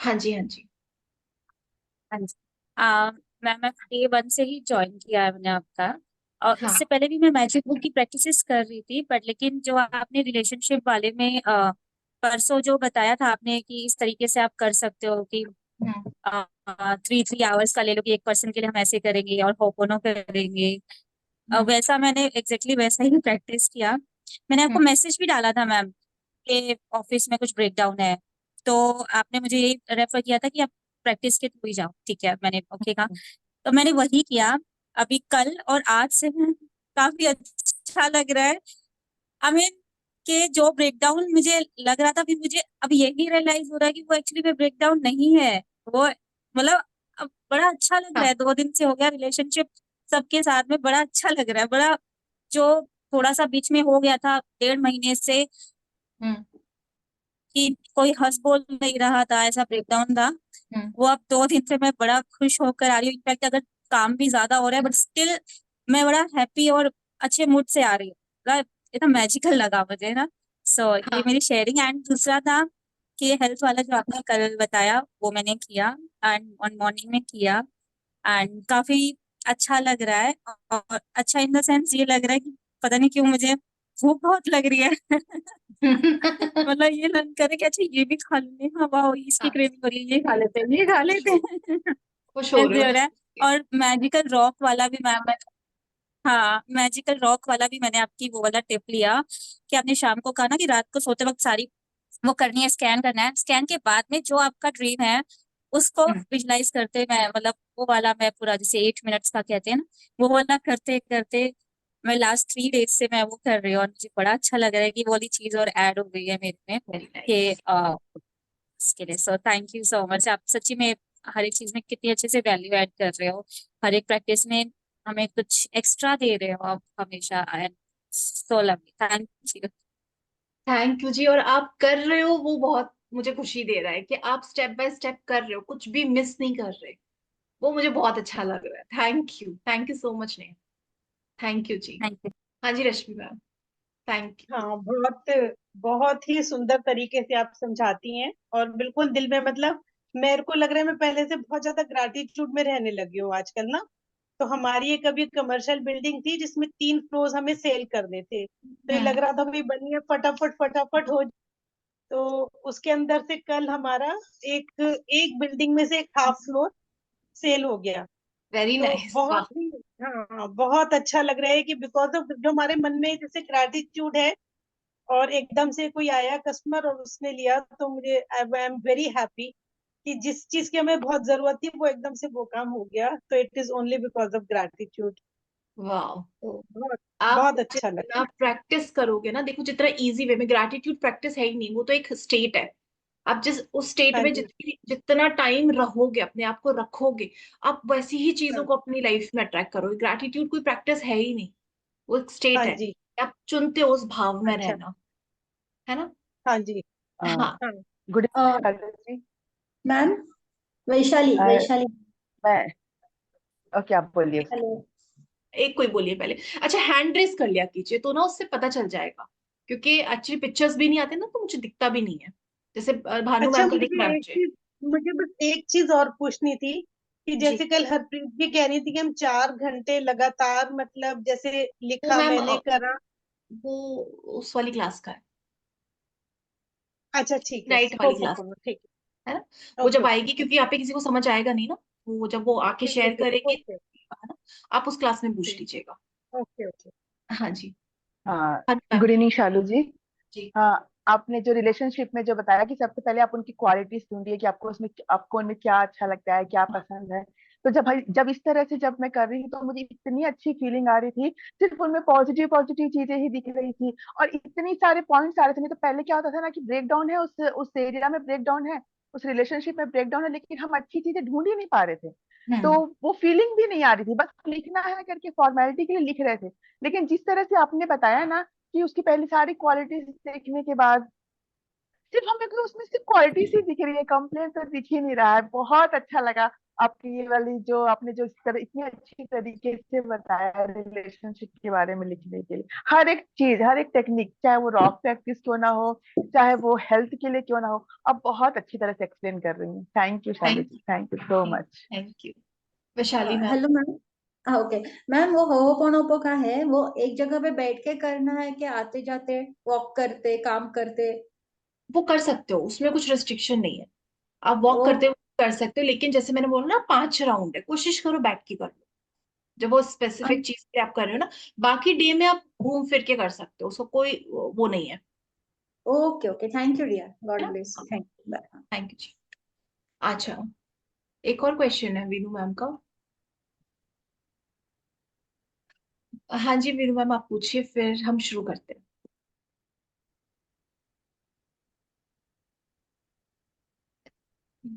हाँ जी, हाँ जी। हाँ जी। मैम डे 1 से ही ज्वाइन किया है मैंने आपका। और हाँ। इससे पहले भी मैं मैजिक बुक की प्रैक्टिस कर रही थी, बट लेकिन जो आपने रिलेशनशिप वाले में परसों जो बताया था आपने कि इस तरीके से आप कर सकते हो कि हम्म। 3 3 आवर्स का ले लो कि एक पर्सन के लिए हम ऐसे करेंगे और होपोनो करेंगे। हम्म। वैसा मैंने वैसा ही प्रैक्टिस किया। मैंने आपको हम्म। मैसेज भी डाला था मैम कि ऑफिस में कुछ ब्रेकडाउन है, तो आपने मुझे यही रेफर किया था कि आप प्रैक्टिस के थ्रू ही जाओ। ठीक है, मैंने ओके कहा, तो मैंने वही किया। अभी कल और आज से मैं काफी अच्छा लग रहा है। आई मीन कि जो ब्रेकडाउन मुझे लग रहा था, अभी मुझे अब यही रियलाइज हो रहा है कि वो एक्चुअली में ब्रेकडाउन नहीं है। वो मतलब अब बड़ा अच्छा लग रहा हाँ। है, 2 दिन से हो गया रिलेशनशिप सबके साथ में, बड़ा अच्छा लग रहा है। बड़ा जो थोड़ा सा बीच में हो गया था 1.5 महीने से हम्म। कि कोई हंस बोल नहीं रहा था, ऐसा ब्रेकडाउन था, हम्म। वो अब 2 दिन से मैं बड़ा खुश होकर आ रही हूँ। इनफैक्ट अगर काम भी ज्यादा हो रहा है बट स्टिल मैं बड़ा हैप्पी और अच्छे मूड से आ रही हूँ। मतलब इतना मैजिकल लगा मुझे ना। सो ये हाँ। मेरी शेयरिंग। एंड दूसरा था कि हेल्थ वाला जो आपने कल बताया वो मैंने किया, एंड ऑन मॉर्निंग में किया, एंड काफी अच्छा लग रहा है। और अच्छा इन द सेंस ये लग रहा है कि पता नहीं क्यों मुझे भूख बहुत लग रही है। मतलब ये मन करे कि अच्छा ये भी खा लें, हाँ वाह इसकी हाँ, क्रेविंग हो रही है, ये खा लेते हैं, ये खा खुश लेते हो, हैं। खुश हो रहे ऐसे हो। हो रहा है। और मैजिकल रॉक वाला भी मैम, हाँ मैजिकल रॉक वाला भी मैंने आपकी वो वाला टिप लिया कि आपने शाम को कहा ना कि रात को सोते वक्त सारी वो करनी है, स्कैन करना है। स्कैन के बाद में जो आपका ड्रीम है उसको हम्म। विजुलाइज करते, मैं मतलब वो वाला मैं पूरा जैसे 8 मिनट्स का कहते हैं ना, वो वाला करते करते मैं लास्ट 3 डेज से मैं वो कर रही हूँ, और मुझे बड़ा अच्छा लग रहा है कि वो वाली चीज और ऐड हो गई है मेरे में वेरी कि नाइस। इसके लिए। So thank you so much, आप सच्ची में हर एक चीज में कितनी अच्छे से वैल्यू ऐड कर रहे हो। हर एक प्रैक्टिस में हमें कुछ एक्स्ट्रा दे रहे हो आप हमेशा, and so lovely, thank you. Thank you जी। और आप कर रहे हो वो बहुत मुझे खुशी दे रहा है कि आप स्टेप बाय स्टेप कर रहे हो, कुछ भी मिस नहीं कर रहे। वो मुझे बहुत अच्छा लग रहा है। थैंक यू सो मच ने। Thank you ji. Thank you. हाँ जी, रश्मि मैम। Thank you. हाँ, बहुत बहुत ही सुंदर तरीके से आप समझाती हैं। और बिल्कुल दिल में, मतलब मेरे को लग रहा है मैं पहले से बहुत ज्यादा ग्रैटिट्यूड में रहने लगी हूँ आजकल ना। तो हमारी एक अभी कमर्शियल बिल्डिंग थी जिसमें 3 फ्लोर्स हमें सेल करने थे, तो ये लग हम्म। रहा था भाई बनिए फटाफट फटाफट हो। तो उसके अंदर से कल हमारा एक एक बिल्डिंग में से एक हाफ फ्लोर सेल हो गया। वेरी तो नाइस, बहुत वाह। ही, हाँ, बहुत अच्छा लग रहा है कि बिकॉज ऑफ जो हमारे मन में जैसे ग्रैटिट्यूड है, और एकदम से कोई आया कस्टमर और उसने लिया, तो मुझे आई एम वेरी हैप्पी कि जिस चीज की हमें बहुत जरूरत थी वो एकदम से वो काम हो गया। तो it is only because of gratitude. वाह। तो बहुत आप बहुत अच्छा जितना लगा। प्रैक्टिस करोगे ना, देखो जितना इजी वे में, ग्रैटिट्यूड प्रैक्टिस है ही नहीं, वो तो एक स्टेट है। आप जिस उस स्टेट हाँ में जी। जितना टाइम रहोगे, अपने आप को रखोगे, आप वैसी ही चीजों हाँ। को अपनी लाइफ में अट्रैक्ट करोगे। ग्रैटिट्यूड कोई प्रैक्टिस है ही नहीं, वो एक स्टेट हाँ है। जी। आप चुनते हो उस भाव में अच्छा। रहना, है ना। हाँ जी। हाँ। हाँ। गुड अ, इवनिंग जी। मैम, वैशाली अ, वैशाली। मैं ओके, आप बोलिए। हेलो। एक कोई बोलिए पहले। अच्छा, हैंड रेस कर लिया कीजिए तो ना उससे पता चल जाएगा, क्योंकि एक्चुअली पिक्चर्स भी नहीं आते ना, तो मुझे दिखता भी नहीं है। जैसे भानु अच्छा, मैम का दिख रहा है मुझे। मुझे बस एक चीज और पूछनी थी कि जी। जैसे कल हरप्रीत भी कह रही थी कि हम 4 घंटे लगातार, मतलब जैसे वो लिखा मैम मैंने करा। वो उस वाली क्लास का है, अच्छा ठीक है। नाइट वाली क्लास, को ठीक है ना। है। वो ओके जब ओके, आएगी, क्योंकि यहाँ पे किसी को समझ आएगा नहीं ना, वो जब वो आके ठीक है शेयर ठीक है। करेगी, ओके है ना, आप उस क्लास में पूछ ठीक। लीजिएगा। Okay okay. हाँ जी। हाँ, हाँ मैम। गुड इवनिंग शालू जी। जी। हाँ, आपने जो रिलेशनशिप में जो बताया कि सबसे पहले आप उनकी क्वालिटीज ढूंढिए कि आपको उनमें क्या अच्छा लगता है, क्या पसंद है। तो जब इस तरह से जब मैं कर रही थी तो मुझे इतनी अच्छी फीलिंग आ रही थी। सिर्फ उनमें पॉजिटिव पॉजिटिव चीजें ही दिख रही थी, और इतनी सारे पॉइंट्स आ रहे थे। नहीं तो पहले क्या होता था ना कि ब्रेक डाउन है, उस एरिया में ब्रेक डाउन है, उस रिलेशनशिप में ब्रेक डाउन है, लेकिन हम अच्छी चीजें ढूंढ ही नहीं पा रहे थे। तो हम्म। वो फीलिंग भी नहीं आ रही थी, बस लिखना है करके फॉर्मेलिटी के लिए लिख रहे थे। लेकिन जिस तरह से आपने बताया ना कि उसकी पहली सारी क्वालिटीज देखने के बाद सिर्फ हमें को उसमें सिर्फ क्वालिटीज ही दिख रही है, कंप्लेन तो दिख ही नहीं रहा है, बहुत अच्छा लगा। आपकी ये वाली जो आपने जो इस तरह इतनी अच्छी तरीके से बताया रिलेशनशिप के बारे में लिखने के लिए, हर एक चीज, हर एक टेक्निक, चाहे वो रॉक प्रैक्टिस क्यों ना हो, चाहे वो हेल्थ के लिए क्यों ना हो, आप बहुत अच्छी तरह से एक्सप्लेन कर रही हैं। थैंक यू शाली थैंक जी, thank you so you. Much. Thank you. Vaishali ma'am. Hello ma'am. हाँ ओके। मैम वो होपोनोपो का है, वो एक जगह पे बैठ के करना है कि आते जाते वॉक करते काम करते? वो कर सकते हो, उसमें कुछ रिस्ट्रिक्शन नहीं है। आप वॉक ओ करते हुए कर सकते हो, लेकिन जैसे मैंने बोला ना 5 राउंड है, कोशिश करो बैठ के कर लो जब वो स्पेसिफिक चीज पे आप कर रहे हो ना। बाकी डे में आप घूम फिर के कर सकते हो, उसको कोई वो नहीं है। Okay okay, thank you dear, है गॉड ना। Bless you, thank you, bye. Thank you जी। अच्छा, एक और क्वेश्चन है वीनू मैम का। हाँ जी वीनू मैम, आप पूछिए फिर हम शुरू करते हैं।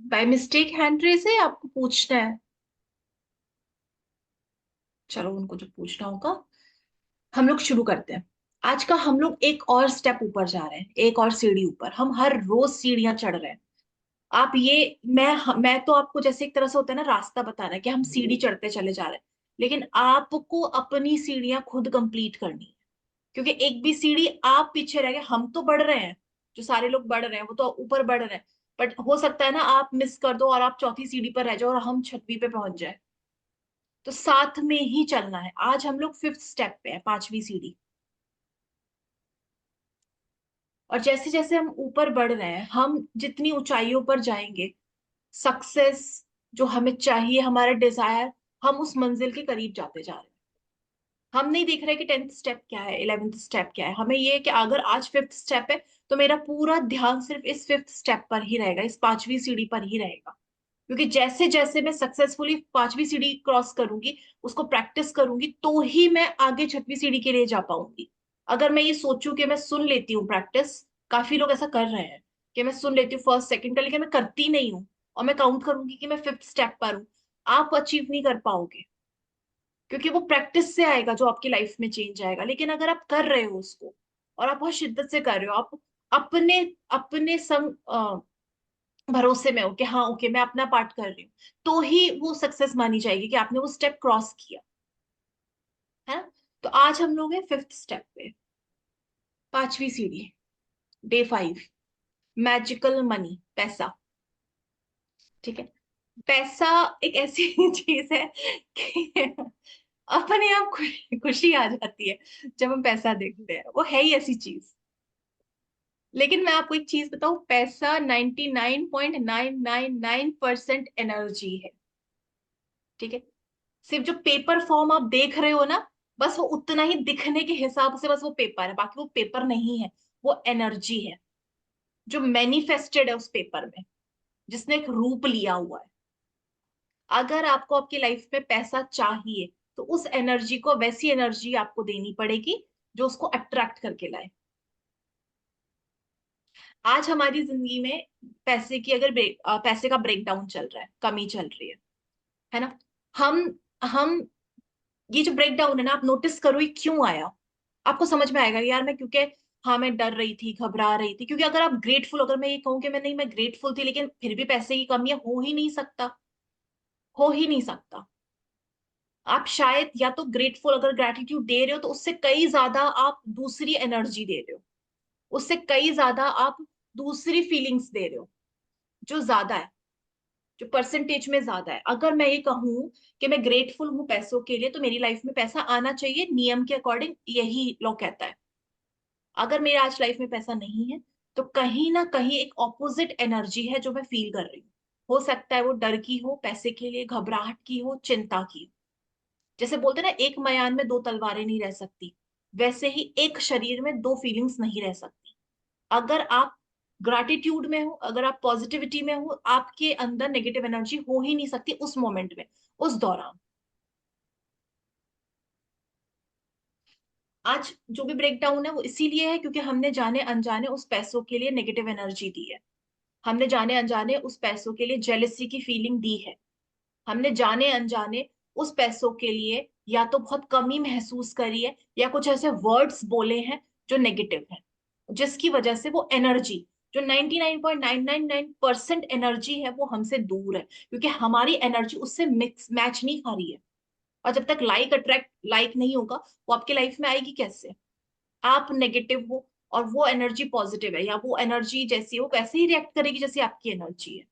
बाय मिस्टेक हैंड रेज है, आपको पूछना है? चलो, उनको जो पूछना होगा। हम लोग शुरू करते हैं। आज का हम लोग एक और स्टेप ऊपर जा रहे हैं, एक और सीढ़ी ऊपर। हम हर रोज सीढ़ियां चढ़ रहे हैं। आप ये, मैं तो आपको जैसे एक तरह से होता है ना रास्ता बताना है कि हम सीढ़ी चढ़ते चले जा रहे हैं, लेकिन आपको अपनी सीढ़ियां खुद कंप्लीट करनी है। क्योंकि एक भी सीढ़ी आप पीछे रह गए, हम तो बढ़ रहे हैं, जो सारे लोग बढ़ रहे हैं वो तो ऊपर बढ़ रहे हैं, बट हो सकता है ना आप मिस कर दो और आप चौथी सीढ़ी पर रह जाओ और हम 6वीं पे पहुंच जाए। तो साथ में ही चलना है। आज हम लोग 5th स्टेप पे है, 5वीं सीढ़ी। और जैसे जैसे हम ऊपर बढ़ रहे हैं, हम जितनी ऊंचाइयों पर जाएंगे, सक्सेस जो हमें चाहिए, हमारा डिजायर, हम उस मंजिल के करीब जाते जा रहे हैं। हम नहीं देख रहे कि 10th स्टेप क्या है, 11th स्टेप क्या है। हमें ये है कि अगर आज 5th स्टेप है तो मेरा पूरा ध्यान सिर्फ इस 5th स्टेप पर ही रहेगा, इस 5वीं सीढ़ी पर ही रहेगा। क्योंकि जैसे जैसे मैं सक्सेसफुली 5वीं सीढ़ी क्रॉस करूंगी, उसको प्रैक्टिस करूंगी, तो ही मैं आगे 6वीं सीढ़ी के लिए जा पाऊंगी। अगर मैं ये सोचूं कि मैं सुन लेती हूँ प्रैक्टिस, काफी लोग ऐसा कर रहे हैं कि मैं सुन लेती हूँ फर्स्ट सेकंड का, लेकिन मैं करती नहीं हूँ, और मैं काउंट करूंगी कि मैं 5th स्टेप पर हूँ, आप अचीव नहीं कर पाओगे। क्योंकि वो प्रैक्टिस से आएगा जो आपकी लाइफ में चेंज आएगा। लेकिन अगर आप कर रहे हो उसको, और आप बहुत शिद्दत से कर रहे हो, आप अपने अपने संग भरोसे में हो कि हाँ ओके मैं अपना पार्ट कर रही हूँ, तो ही वो सक्सेस मानी जाएगी कि आपने वो स्टेप क्रॉस किया है ना। तो आज हम लोग हैं 5th स्टेप पे, 5वीं सीढ़ी, डे 5। मैजिकल मनी, पैसा। ठीक है। पैसा एक ऐसी चीज है कि अपने आप खुशी आ जाती है जब हम पैसा देखते हैं, वो है ही ऐसी चीज। लेकिन मैं आपको एक चीज बताऊं, पैसा 99.999% एनर्जी है। ठीक है। सिर्फ जो पेपर फॉर्म आप देख रहे हो ना, बस वो उतना ही दिखने के हिसाब से बस वो पेपर है, बाकी वो पेपर नहीं है, वो एनर्जी है जो मैनिफेस्टेड है उस पेपर में, जिसने एक रूप लिया हुआ है। अगर आपको आपकी लाइफ में पैसा चाहिए, तो उस एनर्जी को वैसी एनर्जी आपको देनी पड़ेगी जो उसको अट्रैक्ट करके लाए। आज हमारी जिंदगी में पैसे की अगर पैसे का ब्रेकडाउन चल रहा है, कमी चल रही है ना। हम ये जो ब्रेकडाउन है ना, आप नोटिस करो ये क्यों आया। आपको समझ में आएगा यार, मैं क्योंकि हाँ मैं डर रही थी, घबरा रही थी। क्योंकि अगर आप ग्रेटफुल, अगर मैं ये कहूँ कि मैं ग्रेटफुल थी, लेकिन फिर भी पैसे की कमी है, हो ही नहीं सकता, हो ही नहीं सकता। आप शायद या तो ग्रेटफुल, अगर ग्रेटिट्यूड दे रहे हो तो उससे कई ज्यादा आप दूसरी एनर्जी दे रहे हो, उससे कई ज्यादा आप दूसरी फीलिंग्स दे रहे हो, जो ज्यादा है, जो परसेंटेज में ज्यादा है। अगर मैं ये कहूं कि मैं ग्रेटफुल हूं पैसों के लिए, तो मेरी लाइफ में पैसा आना चाहिए नियम के अकॉर्डिंग, यही लॉ कहता है। अगर मेरे आज लाइफ में पैसा नहीं है, तो कहीं ना कहीं एक ऑपोजिट एनर्जी है जो मैं फील कर रही हूँ। हो सकता है वो डर की हो, पैसे के लिए घबराहट की हो, चिंता की हो। जैसे बोलते हैं ना, एक मयान में दो तलवारें नहीं रह सकती, वैसे ही एक शरीर में दो फीलिंग्स नहीं रह सकती। अगर आप ग्ratitude में हो, अगर आप पॉजिटिविटी में हो, आपके अंदर नेगेटिव एनर्जी हो ही नहीं सकती उस मोमेंट में, उस दौरान। आज जो भी ब्रेकडाउन है वो इसीलिए है क्योंकि हमने जाने अनजाने उस पैसों के लिए नेगेटिव एनर्जी दी है। हमने जाने अनजाने उस पैसों के लिए जेलसी की फीलिंग दी है। हमने जाने अनजाने उस पैसों के लिए या तो बहुत कमी महसूस करी है, या कुछ ऐसे वर्ड्स बोले हैं जो नेगेटिव हैं, जिसकी वजह से वो एनर्जी जो 99.999% एनर्जी है वो हमसे दूर है, क्योंकि हमारी एनर्जी उससे मिक्स मैच नहीं खा रही है। और जब तक लाइक अट्रैक्ट लाइक नहीं होगा, वो आपके लाइफ में आएगी कैसे? आप नेगेटिव हो और वो एनर्जी पॉजिटिव है, या वो एनर्जी जैसी हो वैसे ही रिएक्ट करेगी जैसी आपकी एनर्जी है।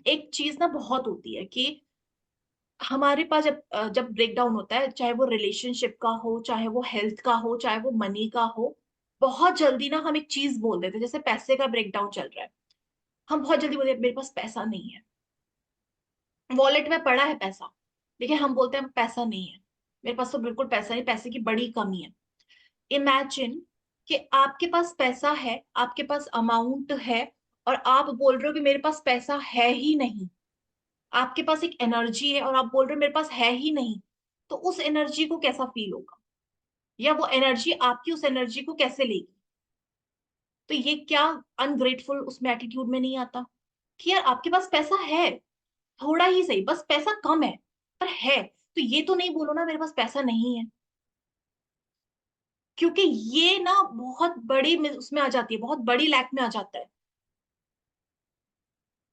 एक चीज ना बहुत होती है कि हमारे पास जब ब्रेक डाउन होता है, चाहे वो रिलेशनशिप का हो, चाहे वो हेल्थ का हो, चाहे वो मनी का हो, बहुत जल्दी ना हम एक चीज बोल देते हैं। जैसे पैसे का ब्रेक डाउन चल रहा है, हम बहुत जल्दी बोलते हैं मेरे पास पैसा नहीं है, वॉलेट में पड़ा है पैसा, लेकिन हम बोलते हैं पैसा नहीं है, मेरे पास तो बिल्कुल पैसा नहीं, पैसे की बड़ी कमी है। इमेजिन कि आपके पास पैसा है, आपके पास अमाउंट है, और आप बोल रहे हो कि मेरे पास पैसा है ही नहीं। आपके पास एक एनर्जी है और आप बोल रहे हो मेरे पास है ही नहीं। तो उस एनर्जी को कैसा फील होगा, या वो एनर्जी आपकी उस एनर्जी को कैसे लेगी? तो ये क्या अनग्रेटफुल उसमें एटीट्यूड में नहीं आता कि यार आपके पास पैसा है, थोड़ा ही सही, बस पैसा कम है पर है, तो ये तो नहीं बोलो ना मेरे पास पैसा नहीं है। क्योंकि ये ना बहुत बड़ी उसमें आ जाती है, बहुत बड़ी लैक में आ जाता है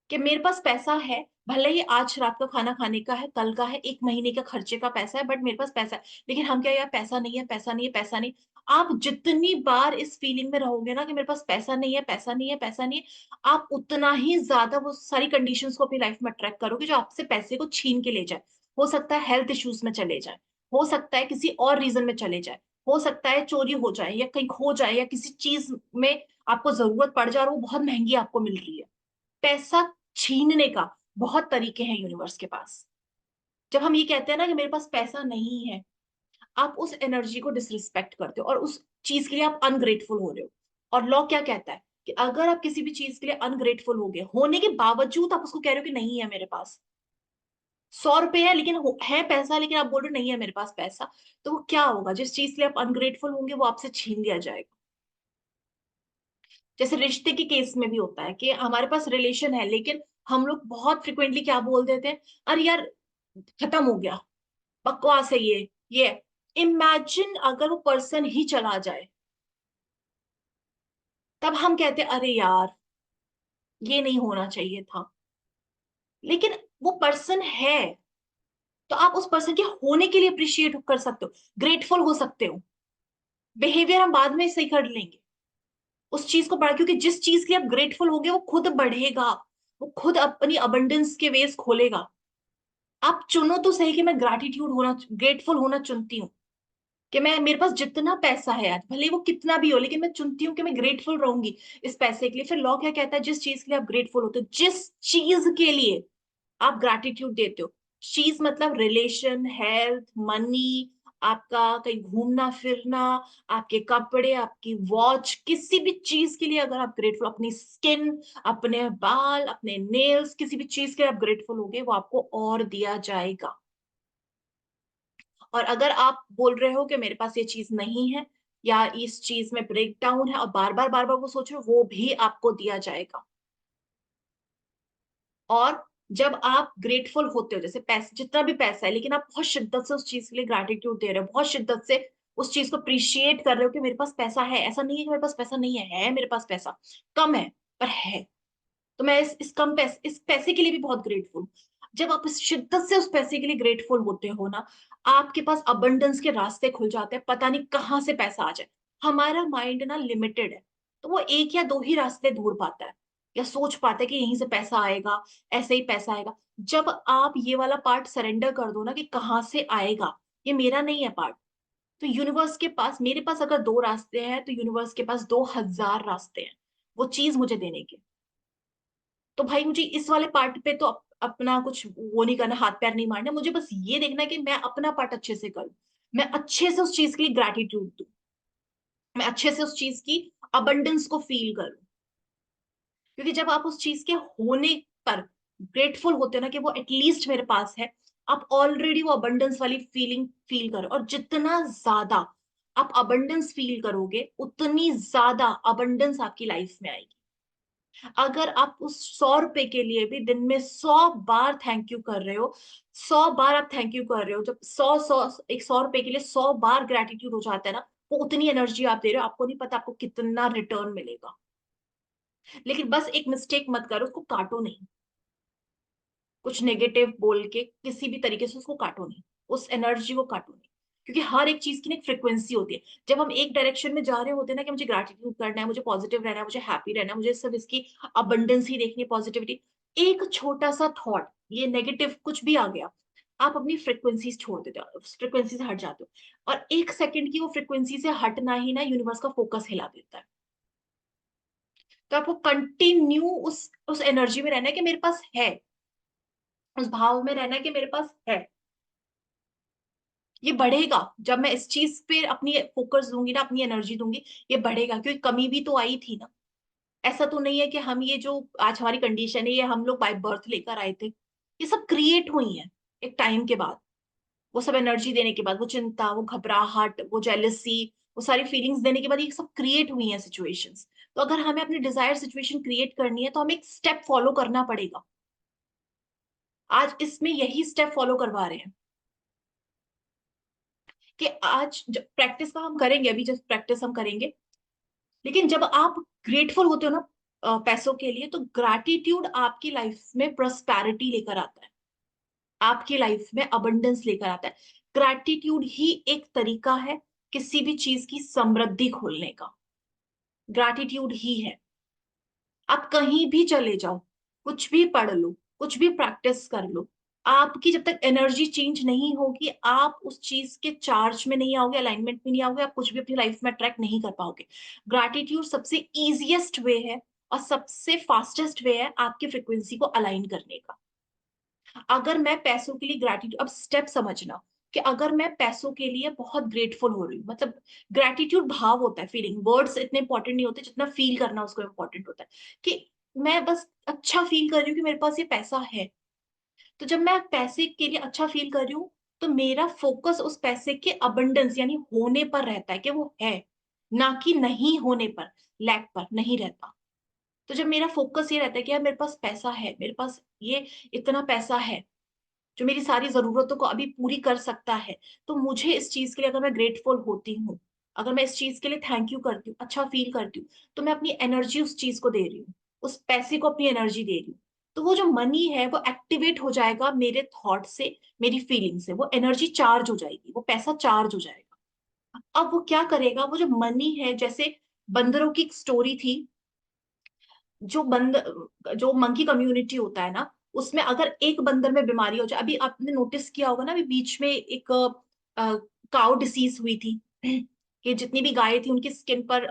कि मेरे पास पैसा है, भले ही आज रात का खाना खाने का है, कल का है, एक महीने का खर्चे का पैसा है, बट मेरे पास पैसा है। लेकिन हम क्या, यार पैसा नहीं है, पैसा नहीं है, पैसा नहीं। आप जितनी बार इस फीलिंग में रहोगे ना कि मेरे पास पैसा नहीं है, पैसा नहीं है, पैसा नहीं है, आप उतना ही ज्यादा वो सारी कंडीशंस को अपनी लाइफ में अट्रैक्ट करोगे जो आपसे पैसे को छीन के ले जाए। हो सकता है हेल्थ इश्यूज में चले जाए, हो सकता है किसी और रीजन में चले जाए, हो सकता है चोरी हो जाए या कहीं खो जाए, या किसी चीज में आपको जरूरत पड़ जाए और वो बहुत महंगी आपको मिल रही है। पैसा छीनने का बहुत तरीके हैं यूनिवर्स के पास। जब हम ये कहते हैं ना कि मेरे पास पैसा नहीं है, आप उस एनर्जी को डिसरिस्पेक्ट करते हो और उस चीज के लिए आप अनग्रेटफुल हो रहे हो। और लॉ क्या कहता है कि अगर आप किसी भी चीज के लिए अनग्रेटफुल हो गए, होने के बावजूद आप उसको कह रहे हो कि नहीं है मेरे पास, 100 रुपए है लेकिन है पैसा, लेकिन आप बोल रहे हो नहीं है मेरे पास पैसा, तो वो क्या होगा? जिस चीज के लिए आप अनग्रेटफुल होंगे वो आपसे छीन लिया जाएगा। जैसे रिश्ते के केस में भी होता है कि हमारे पास रिलेशन है, लेकिन हम लोग बहुत फ्रिक्वेंटली क्या बोल देते हैं, अरे यार खत्म हो गया, बकवास है ये। इमेजिन अगर वो पर्सन ही चला जाए, तब हम कहते हैं अरे यार ये नहीं होना चाहिए था। लेकिन वो पर्सन है, तो आप उस पर्सन के होने के लिए अप्रिशिएट कर सकते हो, ग्रेटफुल हो सकते हो। बिहेवियर हम बाद में सही कर लेंगे, उस चीज को बढ़ा, क्योंकि जिस चीज के लिए आप ग्रेटफुल होगे वो खुद बढ़ेगा, वो खुद अपनी अबंडेंस के वेज खोलेगा। आप चुनो तो सही कि मैं ग्रैटिट्यूड होना, ग्रेटफुल होना चुनती हूँ, कि मैं मेरे पास जितना पैसा है आज, भले वो कितना भी हो, लेकिन मैं चुनती हूँ कि मैं ग्रेटफुल रहूंगी इस पैसे के लिए। फिर लॉ क्या कहता है, जिस चीज के लिए आप ग्रेटफुल होते हो, जिस चीज के लिए आप ग्रैटिट्यूड देते हो, चीज मतलब रिलेशन, हेल्थ, मनी, आपका कहीं घूमना फिरना, आपके कपड़े, आपकी वॉच, किसी भी चीज के लिए अगर आप ग्रेटफुल, अपनी स्किन, अपने बाल, अपने नेल्स, किसी भी चीज के लिए आप ग्रेटफुल होगे, वो आपको और दिया जाएगा। और अगर आप बोल रहे हो कि मेरे पास ये चीज नहीं है, या इस चीज में ब्रेक डाउन है, और बार बार वो सोच रहे हो, वो भी आपको दिया जाएगा। और जब आप ग्रेटफुल होते हो, जैसे पैसे, जितना भी पैसा है, लेकिन आप बहुत शिद्दत से उस चीज के लिए ग्रैटिट्यूड दे रहे हो, बहुत शिद्दत से उस चीज को अप्रिशिएट कर रहे हो कि मेरे पास पैसा है, ऐसा नहीं है कि मेरे पास पैसा नहीं है मेरे पास पैसा कम है पर है, तो मैं इस कम पैसे, इस पैसे के लिए भी बहुत ग्रेटफुल हूँ। जब आप इस शिद्दत से उस पैसे के लिए ग्रेटफुल होते हो ना, आपके पास अबंडेंस के रास्ते खुल जाते हैं, पता नहीं कहाँ से पैसा आ जाए। हमारा माइंड ना लिमिटेड है, तो वो एक या दो ही रास्ते ढूंढ पाता है, या सोच पाता है कि यहीं से पैसा आएगा, ऐसे ही पैसा आएगा। जब आप ये वाला पार्ट सरेंडर कर दो ना कि कहाँ से आएगा, ये मेरा नहीं है पार्ट, तो यूनिवर्स के पास, मेरे पास अगर 2 रास्ते हैं तो यूनिवर्स के पास 2000 रास्ते हैं वो चीज मुझे देने के। तो भाई मुझे इस वाले पार्ट पे तो अपना कुछ वो नहीं करना, हाथ पैर नहीं मारना, मुझे बस ये देखना है कि मैं अपना पार्ट अच्छे से करूं, मैं अच्छे से उस चीज के लिए ग्रैटिट्यूड दूं, मैं अच्छे से उस चीज की अबंडेंस को फील करूं। क्योंकि जब आप उस चीज के होने पर ग्रेटफुल होते हो ना कि वो एटलीस्ट मेरे पास है, आप ऑलरेडी वो अबंडेंस वाली फीलिंग फील करो, और जितना ज्यादा आप अबंडेंस फील करोगे, उतनी ज्यादा अबंडेंस आपकी लाइफ में आएगी। अगर आप उस 100 रुपए के लिए भी दिन में 100 बार थैंक यू कर रहे हो, 100 बार आप थैंक यू कर रहे हो, जब 100 रुपए के लिए 100 बार ग्रेटिट्यूड हो जाता है ना, वो उतनी एनर्जी आप दे रहे हो, आपको नहीं पता आपको कितना रिटर्न मिलेगा। लेकिन बस एक मिस्टेक मत करो, उसको काटो नहीं, कुछ नेगेटिव बोल के किसी भी तरीके से उसको काटो नहीं, उस एनर्जी को काटो नहीं। क्योंकि हर एक चीज की ना एक फ्रिक्वेंसी होती है। जब हम एक डायरेक्शन में जा रहे होते हैं ना कि मुझे ग्रैटिट्यूड करना है, मुझे पॉजिटिव रहना है, मुझे हैप्पी रहना है, मुझे सब इसकी अबंडेंस ही देखनी है, पॉजिटिविटी, एक छोटा सा थॉट, ये नेगेटिव कुछ भी आ गया, आप अपनी फ्रिक्वेंसीज छोड़ देते हो, फ्रिक्वेंसी से हट जाते हो, और एक सेकंड की वो फ्रिक्वेंसी से हटना ही ना यूनिवर्स का फोकस हिला देता है। तो आपको कंटिन्यू उस एनर्जी में रहना है कि मेरे पास है, उस भाव में रहना है कि मेरे पास है। ये बढ़ेगा जब मैं इस चीज पे अपनी फोकस दूंगी ना, अपनी एनर्जी दूंगी, ये बढ़ेगा, क्योंकि कमी भी तो आई थी ना। ऐसा तो नहीं है कि हम ये जो आज हमारी कंडीशन है ये हम लोग बाय बर्थ लेकर आए थे, ये सब क्रिएट हुई है एक टाइम के बाद। वो सब एनर्जी देने के बाद, वो चिंता, वो घबराहट, वो जेलसी, वो सारी फीलिंग्स देने के बाद ये सब क्रिएट हुई है सिचुएशंस। तो अगर हमें अपनी डिजायर सिचुएशन क्रिएट करनी है तो हमें एक स्टेप फॉलो करना पड़ेगा। आज इसमें यही स्टेप फॉलो करवा रहे हैं कि आज जब प्रैक्टिस का हम करेंगे, अभी जब प्रैक्टिस हम करेंगे, लेकिन जब आप ग्रेटफुल होते हो ना पैसों के लिए, तो ग्रैटिट्यूड आपकी लाइफ में प्रोस्पैरिटी लेकर आता है, आपकी लाइफ में अबंडेंस लेकर आता है। ग्रैटिट्यूड ही एक तरीका है किसी भी चीज की समृद्धि खोलने का, ग्रैटिट्यूड ही है। आप कहीं भी चले जाओ, कुछ भी पढ़ लो, कुछ भी प्रैक्टिस कर लो, आपकी जब तक एनर्जी चेंज नहीं होगी, आप उस चीज के चार्ज में नहीं आओगे, अलाइनमेंट में नहीं आओगे, आप कुछ भी अपनी लाइफ में अट्रैक्ट नहीं कर पाओगे। ग्रैटिट्यूड सबसे इजीएस्ट वे है और सबसे फास्टेस्ट वे है आपकी फ्रिक्वेंसी को अलाइन करने का। अगर मैं पैसों के लिए ग्रैटिट्यूड, अब स्टेप समझना कि अगर मैं पैसों के लिए बहुत ग्रेटफुल हो रही हूँ, मतलब ग्रैटिट्यूड भाव होता है, फीलिंग, वर्ड्स इतने इंपॉर्टेंट नहीं होते जितना फील करना उसको इंपॉर्टेंट होता है। कि मैं बस अच्छा फील कर रही हूँ कि मेरे पास ये पैसा है। तो जब मैं पैसे के लिए अच्छा फील कर रही हूँ, तो मेरा फोकस उस पैसे के अबंडेंस यानी होने पर रहता है कि वो है, ना कि नहीं होने पर, लैक पर नहीं रहता। तो जब मेरा फोकस ये रहता है कि यार मेरे पास पैसा है, मेरे पास ये इतना पैसा है जो मेरी सारी जरूरतों को अभी पूरी कर सकता है, तो मुझे इस चीज के लिए अगर मैं ग्रेटफुल होती हूँ, अगर मैं इस चीज के लिए थैंक यू करती हूँ, अच्छा फील करती हूँ, तो मैं अपनी एनर्जी उस चीज को दे रही हूँ, उस पैसे को अपनी एनर्जी दे रही हूँ। तो वो जो मनी है वो एक्टिवेट हो जाएगा मेरे थॉट से, मेरी फीलिंग से, वो एनर्जी चार्ज हो जाएगी, वो पैसा चार्ज हो जाएगा। अब वो क्या करेगा, वो जो मनी है, जैसे बंदरों की एक स्टोरी थी, जो मंकी कम्युनिटी होता है ना, उसमें अगर एक बंदर में बीमारी हो जाए, अभी आपने नोटिस किया होगा ना, अभी बीच में एक काउ डिसीज हुई थी कि जितनी भी गायें थी उनकी स्किन पर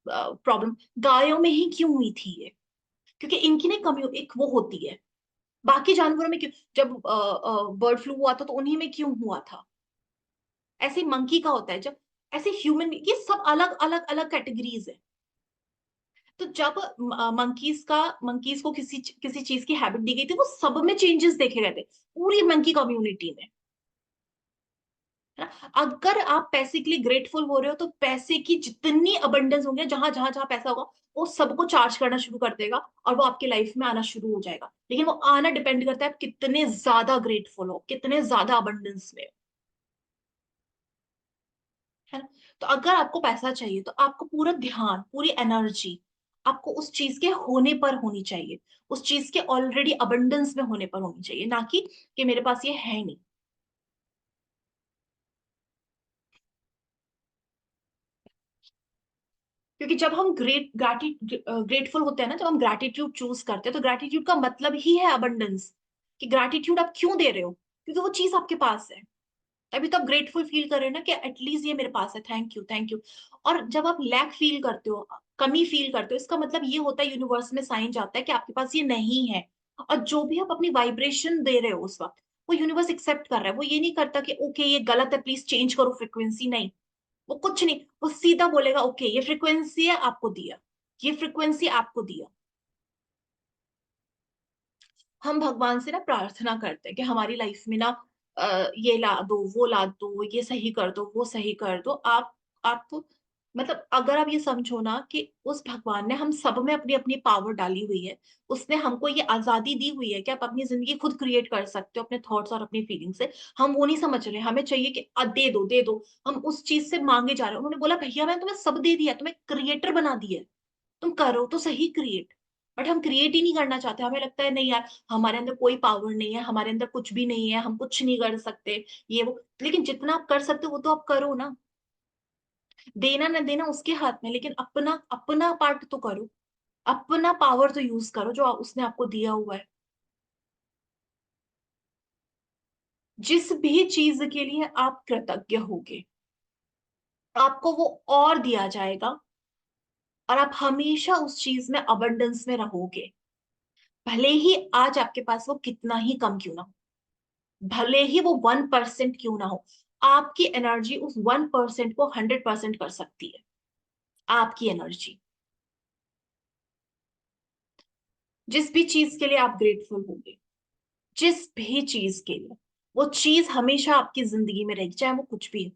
प्रॉब्लम, गायों में ही क्यों हुई थी ये? क्योंकि इनकी ना एक वो होती है, बाकी जानवरों में क्यों, जब बर्ड फ्लू हुआ था तो उन्हीं में क्यों हुआ था? ऐसे मंकी का होता है, जब ऐसे ह्यूमन, ये सब अलग अलग अलग कैटेगरीज है। तो जब मंकीज को किसी किसी चीज की हैबिट दी गई थी, वो सब में चेंजेस देखे गए थे, पूरी मंकी कम्युनिटी में, है ना? अगर आप पैसे के लिए ग्रेटफुल हो रहे हो, तो पैसे की जितनी अबंडेंस होंगे, जहां जहां जहां पैसा होगा, वो सबको चार्ज करना शुरू कर देगा और वो आपके लाइफ में आना शुरू हो जाएगा। लेकिन वो आना डिपेंड करता है आप कितने ज्यादा ग्रेटफुल हो, कितने ज्यादा अबंडेंस में हो, है ना? तो अगर आपको पैसा चाहिए तो आपको पूरा ध्यान, पूरी एनर्जी आपको उस चीज के होने पर होनी चाहिए, उस चीज के ऑलरेडी अबंडेंस में होने पर होनी चाहिए, ना कि मेरे पास ये है नहीं। क्योंकि जब हम ग्रेटफुल होते हैं ना, जब हम ग्रैटिट्यूड चूज करते हैं, तो ग्रैटिट्यूड का मतलब ही है अबंडेंस। कि ग्रैटिट्यूड आप क्यों दे रहे हो? क्योंकि वो चीज आपके पास है, तभी तो आप ग्रेटफुल फील कर रहे हो ना, कि एटलीस्ट ये मेरे पास है, थैंक यू थैंक यू। और जब आप लैक फील करते हो, कमी फील करते हो, इसका मतलब ये होता है यूनिवर्स में साइन जाता है कि आपके पास ये नहीं है। और जो भी आप अपनी वाइब्रेशन दे रहे हो उस वक्त, वो यूनिवर्स एक्सेप्ट कर रहा है, वो ये नहीं करता कि ओके ये गलत है, प्लीज चेंज करो फ्रिक्वेंसी, नहीं। वो कुछ नहीं, वो सीधा बोलेगा ओके ये फ्रिक्वेंसी है, आपको दिया, ये फ्रिक्वेंसी आपको दिया। हम भगवान से ना प्रार्थना करते हैं कि हमारी लाइफ में ना ये ला दो, वो ला दो, ये सही कर दो, वो सही कर दो। आप मतलब अगर आप ये समझो ना कि उस भगवान ने हम सब में अपनी अपनी पावर डाली हुई है, उसने हमको ये आजादी दी हुई है कि आप अपनी जिंदगी खुद क्रिएट कर सकते हो अपने थॉट्स और अपनी फीलिंग से। हम वो नहीं समझ रहे, हमें चाहिए कि दे दो दे दो, हम उस चीज से मांगे जा रहे हैं। उन्होंने बोला भैया मैंने तुम्हें सब दे दिया, तुम्हें क्रिएटर बना दिया, तुम करो तो सही क्रिएट। बट हम क्रिएट ही नहीं करना चाहते, हमें लगता है नहीं यार हमारे अंदर कोई पावर नहीं है, हमारे अंदर कुछ भी नहीं है, हम कुछ नहीं कर सकते, ये वो। लेकिन जितना आप कर सकते हो वो तो आप करो ना। देना ना देना उसके हाथ में, लेकिन अपना अपना पार्ट तो करो, अपना पावर तो यूज करो जो उसने आपको दिया हुआ है। जिस भी चीज के लिए आप कृतज्ञ होगे आपको वो और दिया जाएगा, और आप हमेशा उस चीज में अबंडेंस में रहोगे। भले ही आज आपके पास वो कितना ही कम क्यों ना हो, भले ही वो 1% क्यों ना हो, आपकी एनर्जी उस 1% को 100% कर सकती है। आपकी एनर्जी, जिस भी चीज के लिए आप ग्रेटफुल होंगे, जिस भी चीज के लिए, वो चीज हमेशा आपकी जिंदगी में रहेगी, चाहे वो कुछ भी हो।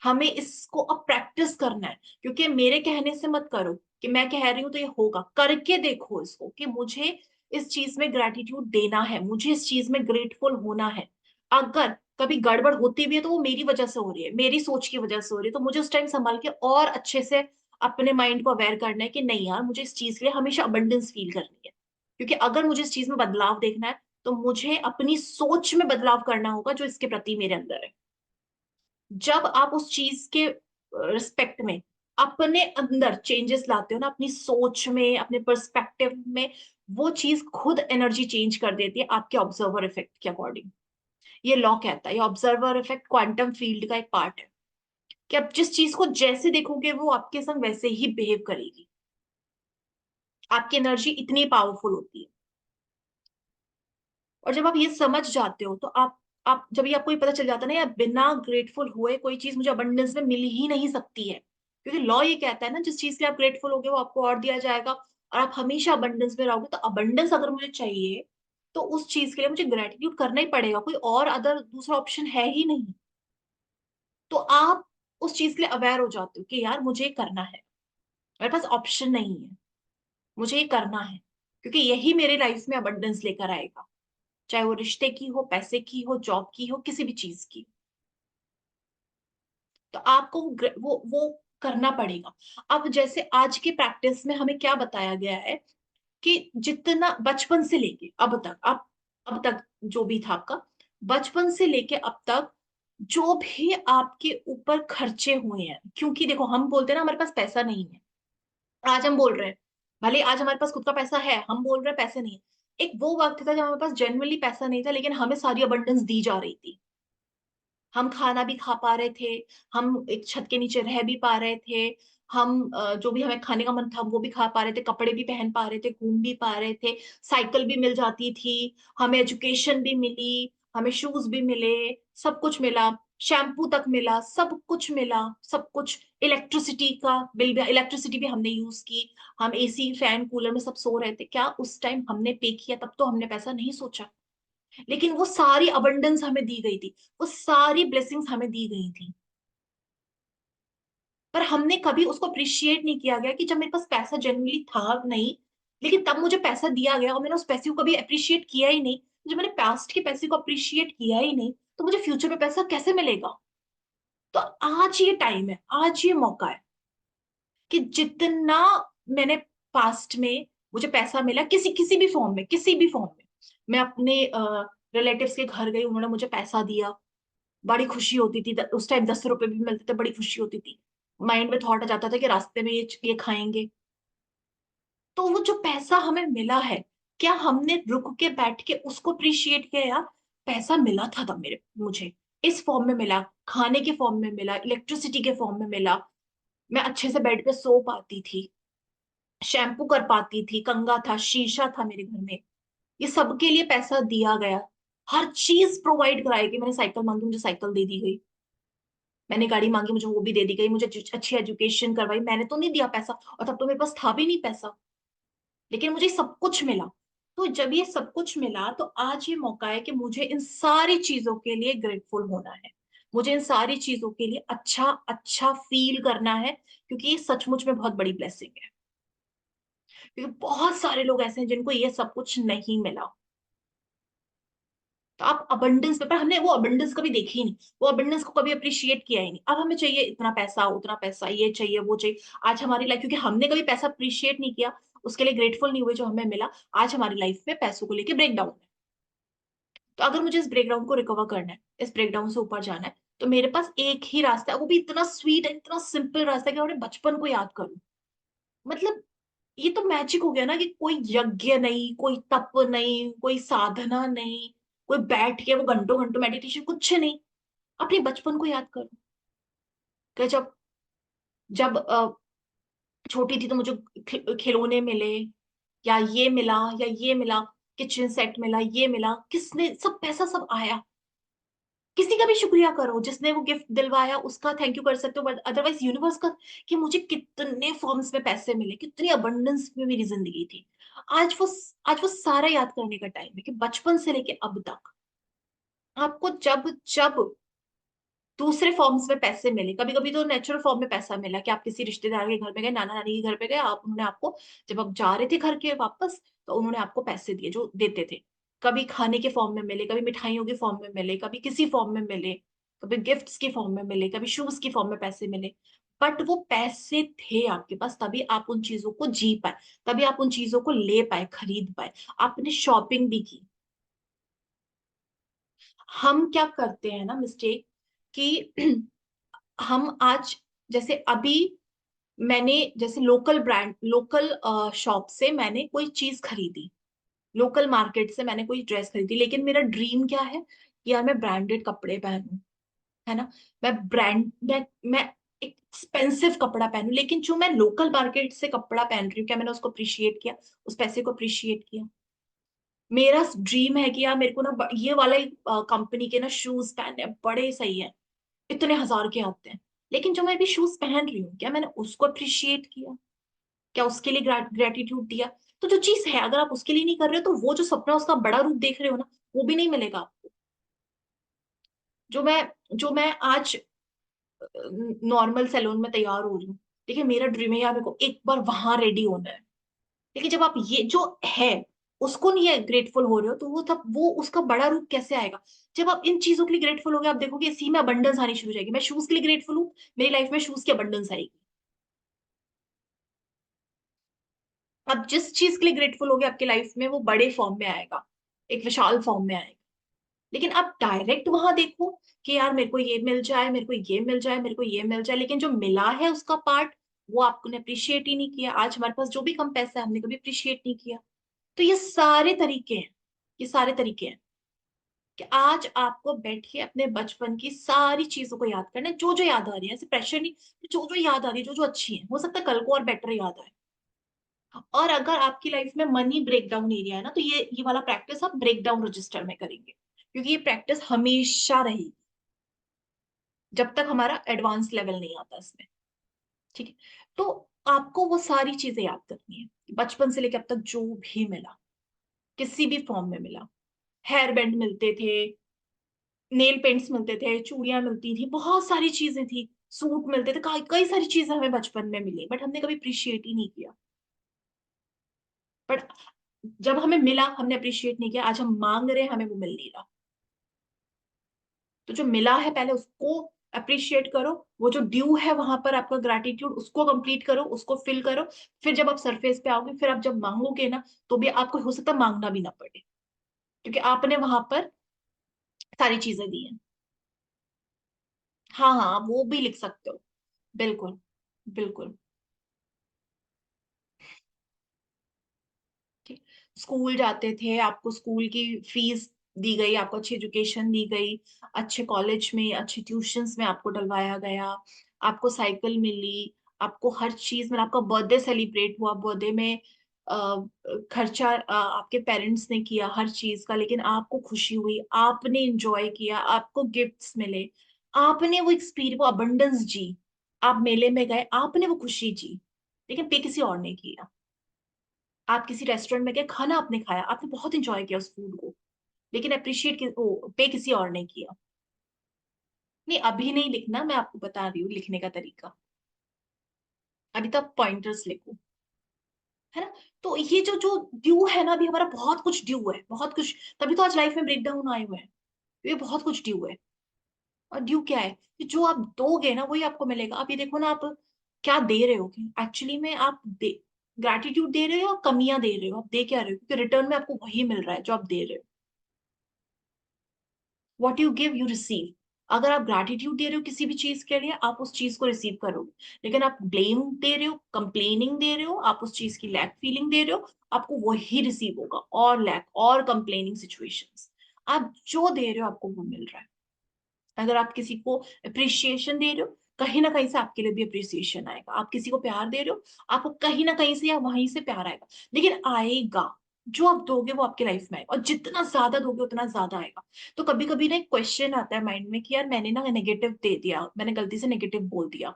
हमें इसको अब प्रैक्टिस करना है, क्योंकि मेरे कहने से मत करो कि मैं कह रही हूं तो ये होगा, करके देखो इसको कि मुझे इस चीज में ग्रेटिट्यूड देना है, मुझे इस चीज में ग्रेटफुल होना है। अगर कभी गड़बड़ होती भी है तो वो मेरी वजह से हो रही है, मेरी सोच की वजह से हो रही है, तो मुझे उस टाइम संभाल के और अच्छे से अपने माइंड को अवेयर करना है कि नहीं यार मुझे इस चीज के लिए हमेशा अबंडेंस फील करनी है। क्योंकि अगर मुझे इस चीज में बदलाव देखना है तो मुझे अपनी सोच में बदलाव करना होगा जो इसके प्रति मेरे अंदर है। जब आप उस चीज के रिस्पेक्ट में अपने अंदर चेंजेस लाते हो ना, अपनी सोच में, अपने पर्सपेक्टिव में, वो चीज खुद एनर्जी चेंज कर देती है आपके ऑब्जर्वर इफेक्ट के अकॉर्डिंग। ये लॉ कहता है, ये ऑब्जर्वर इफेक्ट क्वांटम फील्ड का एक पार्ट है, कि आप जिस चीज को जैसे देखोगे वो आपके संग वैसे ही बिहेव करेगी। आपकी एनर्जी इतनी पावरफुल होती है। और जब आप ये समझ जाते हो तो आप जब ये आपको ये पता चल जाता है ना यार बिना ग्रेटफुल हुए कोई चीज मुझे अबंडेंस में मिल ही नहीं सकती है, क्योंकि लॉ ये कहता है ना जिस चीज के लिए आप ग्रेटफुल होगे वो आपको और दिया जाएगा, और आप हमेशा अबंडेंस में रहोगे। तो अबंडेंस अगर मुझे चाहिए तो उस चीज के लिए मुझे ग्रेटिट्यूड करना ही पड़ेगा, कोई और अदर दूसरा ऑप्शन है ही नहीं। तो आप उस चीज के लिए अवेयर हो जाते हो कि यार मुझे ये करना है, मेरे पास ऑप्शन नहीं है, मुझे ये करना है, क्योंकि यही मेरे लाइफ में अबंडेंस लेकर आएगा। चाहे वो रिश्ते की हो, पैसे की हो, जॉब की हो, किसी भी चीज की। तो आपको वो करना पड़ेगा। अब जैसे आज की प्रैक्टिस में हमें क्या बताया गया है कि जितना बचपन से लेके अब तक, अब तक जो भी था आपका, बचपन से लेके अब तक जो भी आपके ऊपर खर्चे हुए हैं, क्योंकि देखो हम बोलते हैं ना हमारे पास पैसा नहीं है, आज हम बोल रहे हैं, भले आज हमारे पास खुद का पैसा है, हम बोल रहे हैं पैसे नहीं है। एक वो वक्त था जब हमारे पास जेन्युइनली पैसा नहीं था लेकिन हमें सारी अबंडेंस दी जा रही थी। हम खाना भी खा पा रहे थे, हम एक छत के नीचे रह भी पा रहे थे, हम जो भी हमें खाने का मन था वो भी खा पा रहे थे, कपड़े भी पहन पा रहे थे, घूम भी पा रहे थे, साइकिल भी मिल जाती थी, हमें एजुकेशन भी मिली, हमें शूज भी मिले, सब कुछ मिला, शैम्पू तक मिला, सब कुछ मिला, सब कुछ। इलेक्ट्रिसिटी का बिल भी, इलेक्ट्रिसिटी भी हमने यूज की। हम एसी फैन कूलर में सब सो रहे थे, क्या उस टाइम हमने पे किया? तब तो हमने पैसा नहीं सोचा, लेकिन वो सारी अबंडेंस हमें दी गई थी, वो सारी ब्लेसिंग्स हमें दी गई थी। पर हमने कभी उसको अप्रिशिएट नहीं किया गया कि जब मेरे पास पैसा जनरली था नहीं, लेकिन तब मुझे पैसा दिया गया और मैंने उस पैसे को कभी अप्रिशिएट किया ही नहीं। जब मैंने पास्ट के पैसे को अप्रिशिएट किया ही नहीं तो मुझे फ्यूचर में पैसा कैसे मिलेगा? तो आज ये टाइम है, आज ये मौका है कि जितना मैंने पास्ट में मुझे पैसा मिला किसी किसी भी फॉर्म में, किसी भी फॉर्म में, मैं अपने रिलेटिव्स के घर गई, उन्होंने मुझे पैसा दिया, बड़ी खुशी होती थी। उस टाइम 10 रुपए भी मिलते थे, बड़ी खुशी होती थी। माइंड में थॉट आ जाता था कि रास्ते में ये खाएंगे। तो वो जो पैसा हमें मिला है, क्या हमने रुक के बैठ के उसको अप्रिशिएट किया? यार पैसा मिला था तब मेरे मुझे इस फॉर्म में मिला, खाने के फॉर्म में मिला, इलेक्ट्रिसिटी के फॉर्म में मिला, मैं अच्छे से बेड पे सो पाती थी, शैम्पू कर पाती थी, कंघा था, शीशा था मेरे घर में, ये सबके लिए पैसा दिया गया। हर चीज प्रोवाइड कराई गई। मैंने साइकिल मांगी, मुझे साइकिल दे दी गई, मैंने गाड़ी मांगी, मुझे वो भी दे दी गई, मुझे अच्छी एजुकेशन करवाई, मैंने तो नहीं दिया पैसा, और तब तो मेरे पास था भी नहीं पैसा, लेकिन मुझे सब कुछ मिला। तो जब ये सब कुछ मिला तो आज ये मौका है कि मुझे इन सारी चीजों के लिए ग्रेटफुल होना है, मुझे इन सारी चीजों के लिए अच्छा अच्छा फील करना है, क्योंकि ये सचमुच में बहुत बड़ी ब्लेसिंग है। क्योंकि बहुत सारे लोग ऐसे हैं जिनको ये सब कुछ नहीं मिला। तो तो आप अबंडेंस पे, पर हमने वो अबंडेंस कभी देखी ही नहीं, वो अबंडेंस को कभी अप्रिशिएट किया ही नहीं। अब हमें चाहिए इतना पैसा, उतना पैसा, ये चाहिए वो चाहिए। आज हमारी लाइफ, क्योंकि हमने कभी पैसा अप्रिशिएट नहीं किया, उसके लिए ग्रेटफुल नहीं हुए जो हमें मिला, आज हमारी लाइफ में पैसों को लेके ब्रेक डाउन है। तो अगर मुझे इस ब्रेकडाउन को रिकवर करना है, इस ब्रेकडाउन से ऊपर जाना है, तो मेरे पास एक ही रास्ता है, वो भी इतना स्वीट है, इतना सिंपल रास्ता है कि मैं अपने बचपन को याद करूं। मतलब ये तो मैजिक हो गया ना, कि कोई यज्ञ नहीं, कोई तप नहीं, कोई साधना नहीं, कोई बैठ के वो घंटों घंटों मेडिटेशन, कुछ नहीं। अपने बचपन को याद करो कि जब जब छोटी थी तो मुझे खिलौने मिले, या ये मिला, या ये मिला, किचन सेट मिला, ये मिला, किसने, सब पैसा सब आया। किसी का भी शुक्रिया करो, जिसने वो गिफ्ट दिलवाया उसका थैंक यू कर सकते हो, बट अदरवाइज यूनिवर्स का, कि मुझे कितने फॉर्म्स में पैसे मिले, कितनी अबंडेंस में मेरी जिंदगी थी। आज वो आज वो सारा याद करने का टाइम है, कि बचपन से लेके अब तक आपको जब जब दूसरे फॉर्म्स में पैसे मिले, कभी कभी तो नेचुरल फॉर्म में पैसा मिला, कि आप किसी रिश्तेदार के घर में गए, नाना नानी के घर पे गए, आप उन्होंने आपको, जब आप जा रहे थे घर के वापस, तो उन्होंने आपको पैसे दिए जो देते थे। कभी खाने के फॉर्म में मिले, कभी मिठाइयों के फॉर्म में मिले, कभी किसी फॉर्म में मिले, कभी गिफ्ट्स के फॉर्म में मिले, कभी शूज की फॉर्म में पैसे मिले। बट वो पैसे थे आपके पास, तभी आप उन चीजों को जी पाए, तभी आप उन चीजों को ले पाए, खरीद पाए, आपने शॉपिंग भी की। हम क्या करते हैं ना मिस्टेक, कि हम आज, जैसे अभी मैंने, जैसे लोकल ब्रांड, लोकल शॉप से मैंने कोई चीज खरीदी, लोकल मार्केट से मैंने कोई ड्रेस खरीदी, लेकिन मेरा ड्रीम क्या है कि यार मैं ब्रांडेड कपड़े पहनूं, है ना, मैं एक्सपेंसिव कपड़ा पहनूं। लेकिन जो मैं लोकल मार्केट से कपड़ा पहन रही हूँ, क्या मैंने उसको अप्रिशिएट किया, उस पैसे को अप्रिशिएट किया? मेरा ड्रीम है कि यार मेरे को ना ये वाला कंपनी के ना शूज पहनने हैं, बड़े सही है, इतने हजार के आते हैं। लेकिन जो मैं अभी शूज पहन रही हूँ, क्या मैंने उसको अप्रिशिएट किया? क्या उसके लिए ग्रेटिट्यूड दिया? तो जो चीज है, अगर आप उसके लिए नहीं कर रहे हो, तो वो जो सपना, उसका बड़ा रूप देख रहे हो ना, वो भी नहीं मिलेगा आपको। जो मैं आज नॉर्मल सैलून में तैयार हो रही हूँ, देखिए मेरा ड्रीम है यार, मेरे को एक बार वहां रेडी होना है। लेकिन जब आप ये जो है उसको नहीं है ग्रेटफुल हो रहे हो, तो वो तब वो उसका बड़ा रूप कैसे आएगा? जब आप इन चीजों के लिए ग्रेटफुल होगे, आप देखोगे इसी में अबंडेंस आनी शुरू हो जाएगी। मैं शूज के लिए ग्रेटफुल हूँ, मेरी लाइफ में शूज की अबंडेंस आएगी। आप जिस चीज के लिए ग्रेटफुल होगे, आपकी लाइफ में वो बड़े फॉर्म में आएगा, एक विशाल फॉर्म में आएगा। लेकिन आप डायरेक्ट वहां देखो कि यार मेरे को ये मिल जाए, मेरे को ये मिल जाए, मेरे को ये मिल जाए, लेकिन जो मिला है उसका पार्ट, वो आपने अप्रिशिएट ही नहीं किया। आज हमारे पास जो भी कम पैसा है, हमने कभी अप्रिशिएट नहीं किया। तो ये सारे तरीके हैं, ये सारे तरीके हैं कि आज आपको बैठ के अपने बचपन की सारी चीजों को याद करना है, जो जो याद आ रही है, ऐसे प्रेशर नहीं, जो जो याद आ रही है, जो जो अच्छी है, हो सकता है कल को और बेटर याद आए। और अगर आपकी लाइफ में मनी ब्रेक डाउन एरिया है ना, तो ये वाला प्रैक्टिस आप ब्रेक डाउन रजिस्टर में करेंगे, क्योंकि ये प्रैक्टिस हमेशा रहेगी जब तक हमारा एडवांस लेवल नहीं आता इसमें। ठीक है? तो आपको वो सारी चीजें याद करनी है, बचपन से लेकर अब तक जो भी मिला, किसी भी फॉर्म में मिला। हेयर बैंड मिलते थे, नेल पेंट्स मिलते थे, चूड़ियां मिलती थी, बहुत सारी चीजें थी, सूट मिलते थे, कई कई सारी चीजें हमें बचपन में मिली, बट हमने कभी अप्रिशिएट ही नहीं किया। बट जब हमें मिला, हमने अप्रिशिएट नहीं किया, आज हम मांग रहे हैं, हमें वो मिल नहीं रहा। तो जो मिला है, पहले उसको अप्रिशिएट करो, वो जो ड्यू है वहां पर आपका ग्रैटिट्यूड, उसको कंप्लीट करो, उसको फिल करो। फिर जब आप सरफेस पे आओगे, फिर आप जब मांगोगे ना, तो भी आपको हो सकता है मांगना भी ना पड़े, क्योंकि आपने वहां पर सारी चीजें दी हैं। हाँ हाँ, आप वो भी लिख सकते हो। बिल्कुल, बिल्कुल। ठीक। स्कूल जाते थे, आपको स्कूल की फीस दी गई, आपको अच्छी एजुकेशन दी गई, अच्छे कॉलेज में, अच्छे ट्यूशंस में आपको डलवाया गया, आपको साइकिल मिली, आपको हर चीज में, आपका बर्थडे सेलिब्रेट हुआ, बर्थडे में खर्चा आपके पेरेंट्स ने किया हर चीज का, लेकिन आपको खुशी हुई, आपने एंजॉय किया, आपको गिफ्ट्स मिले, आपने वो एक्सपीरियंस, वो अबंडेंस जी। आप मेले में गए, आपने वो खुशी जी, लेकिन पे किसी और ने किया। आप किसी रेस्टोरेंट में गए, खाना आपने खाया, आपने बहुत इंजॉय किया उस फूड को, लेकिन अप्रिशिएट पे किसी और ने किया। नहीं, अभी नहीं लिखना, मैं आपको बता रही हूँ लिखने का तरीका। अभी तो आप पॉइंटर्स लिखो, है ना। तो ये जो जो ड्यू है ना, अभी हमारा बहुत कुछ ड्यू है, बहुत कुछ, तभी तो आज लाइफ में ब्रेकडाउन आए हुए हैं। ये बहुत कुछ ड्यू है। और ड्यू क्या है कि जो आप दोगे ना वही आपको मिलेगा। आप ये देखो ना, आप क्या दे रहे हो, एक्चुअली में आप दे ग्रैटिट्यूड दे रहे हो या कमियां दे रहे हो, आप दे क्या रहे हो, क्योंकि रिटर्न में आपको वही मिल रहा है जो आप दे रहे हो। What you give you receive. अगर आप ग्रैटिट्यूड दे रहे हो किसी भी चीज के लिए, आप उस चीज को रिसीव करोगे। लेकिन आप ब्लेम दे रहे हो, कंप्लेनिंग दे रहे हो, आप उस चीज की लैक फीलिंग दे रहे हो, आपको वही रिसीव होगा, और लैक और कंप्लेनिंग सिचुएशंस। आप जो दे रहे हो आपको वो मिल रहा है। अगर आप किसी को अप्रिसिएशन दे रहे हो, कहीं ना कहीं से आपके लिए भी अप्रिसिएशन आएगा। आप किसी को प्यार दे रहे हो, आपको कहीं ना कहीं से या वहीं से प्यार आएगा। लेकिन आएगा, जो आप दोगे वो आपकी लाइफ में आएगा, और जितना ज्यादा दोगे उतना ज्यादा आएगा। तो कभी कभी ना एक क्वेश्चन आता है माइंड में कि यार मैंने ना नेगेटिव दे दिया, मैंने गलती से नेगेटिव बोल दिया।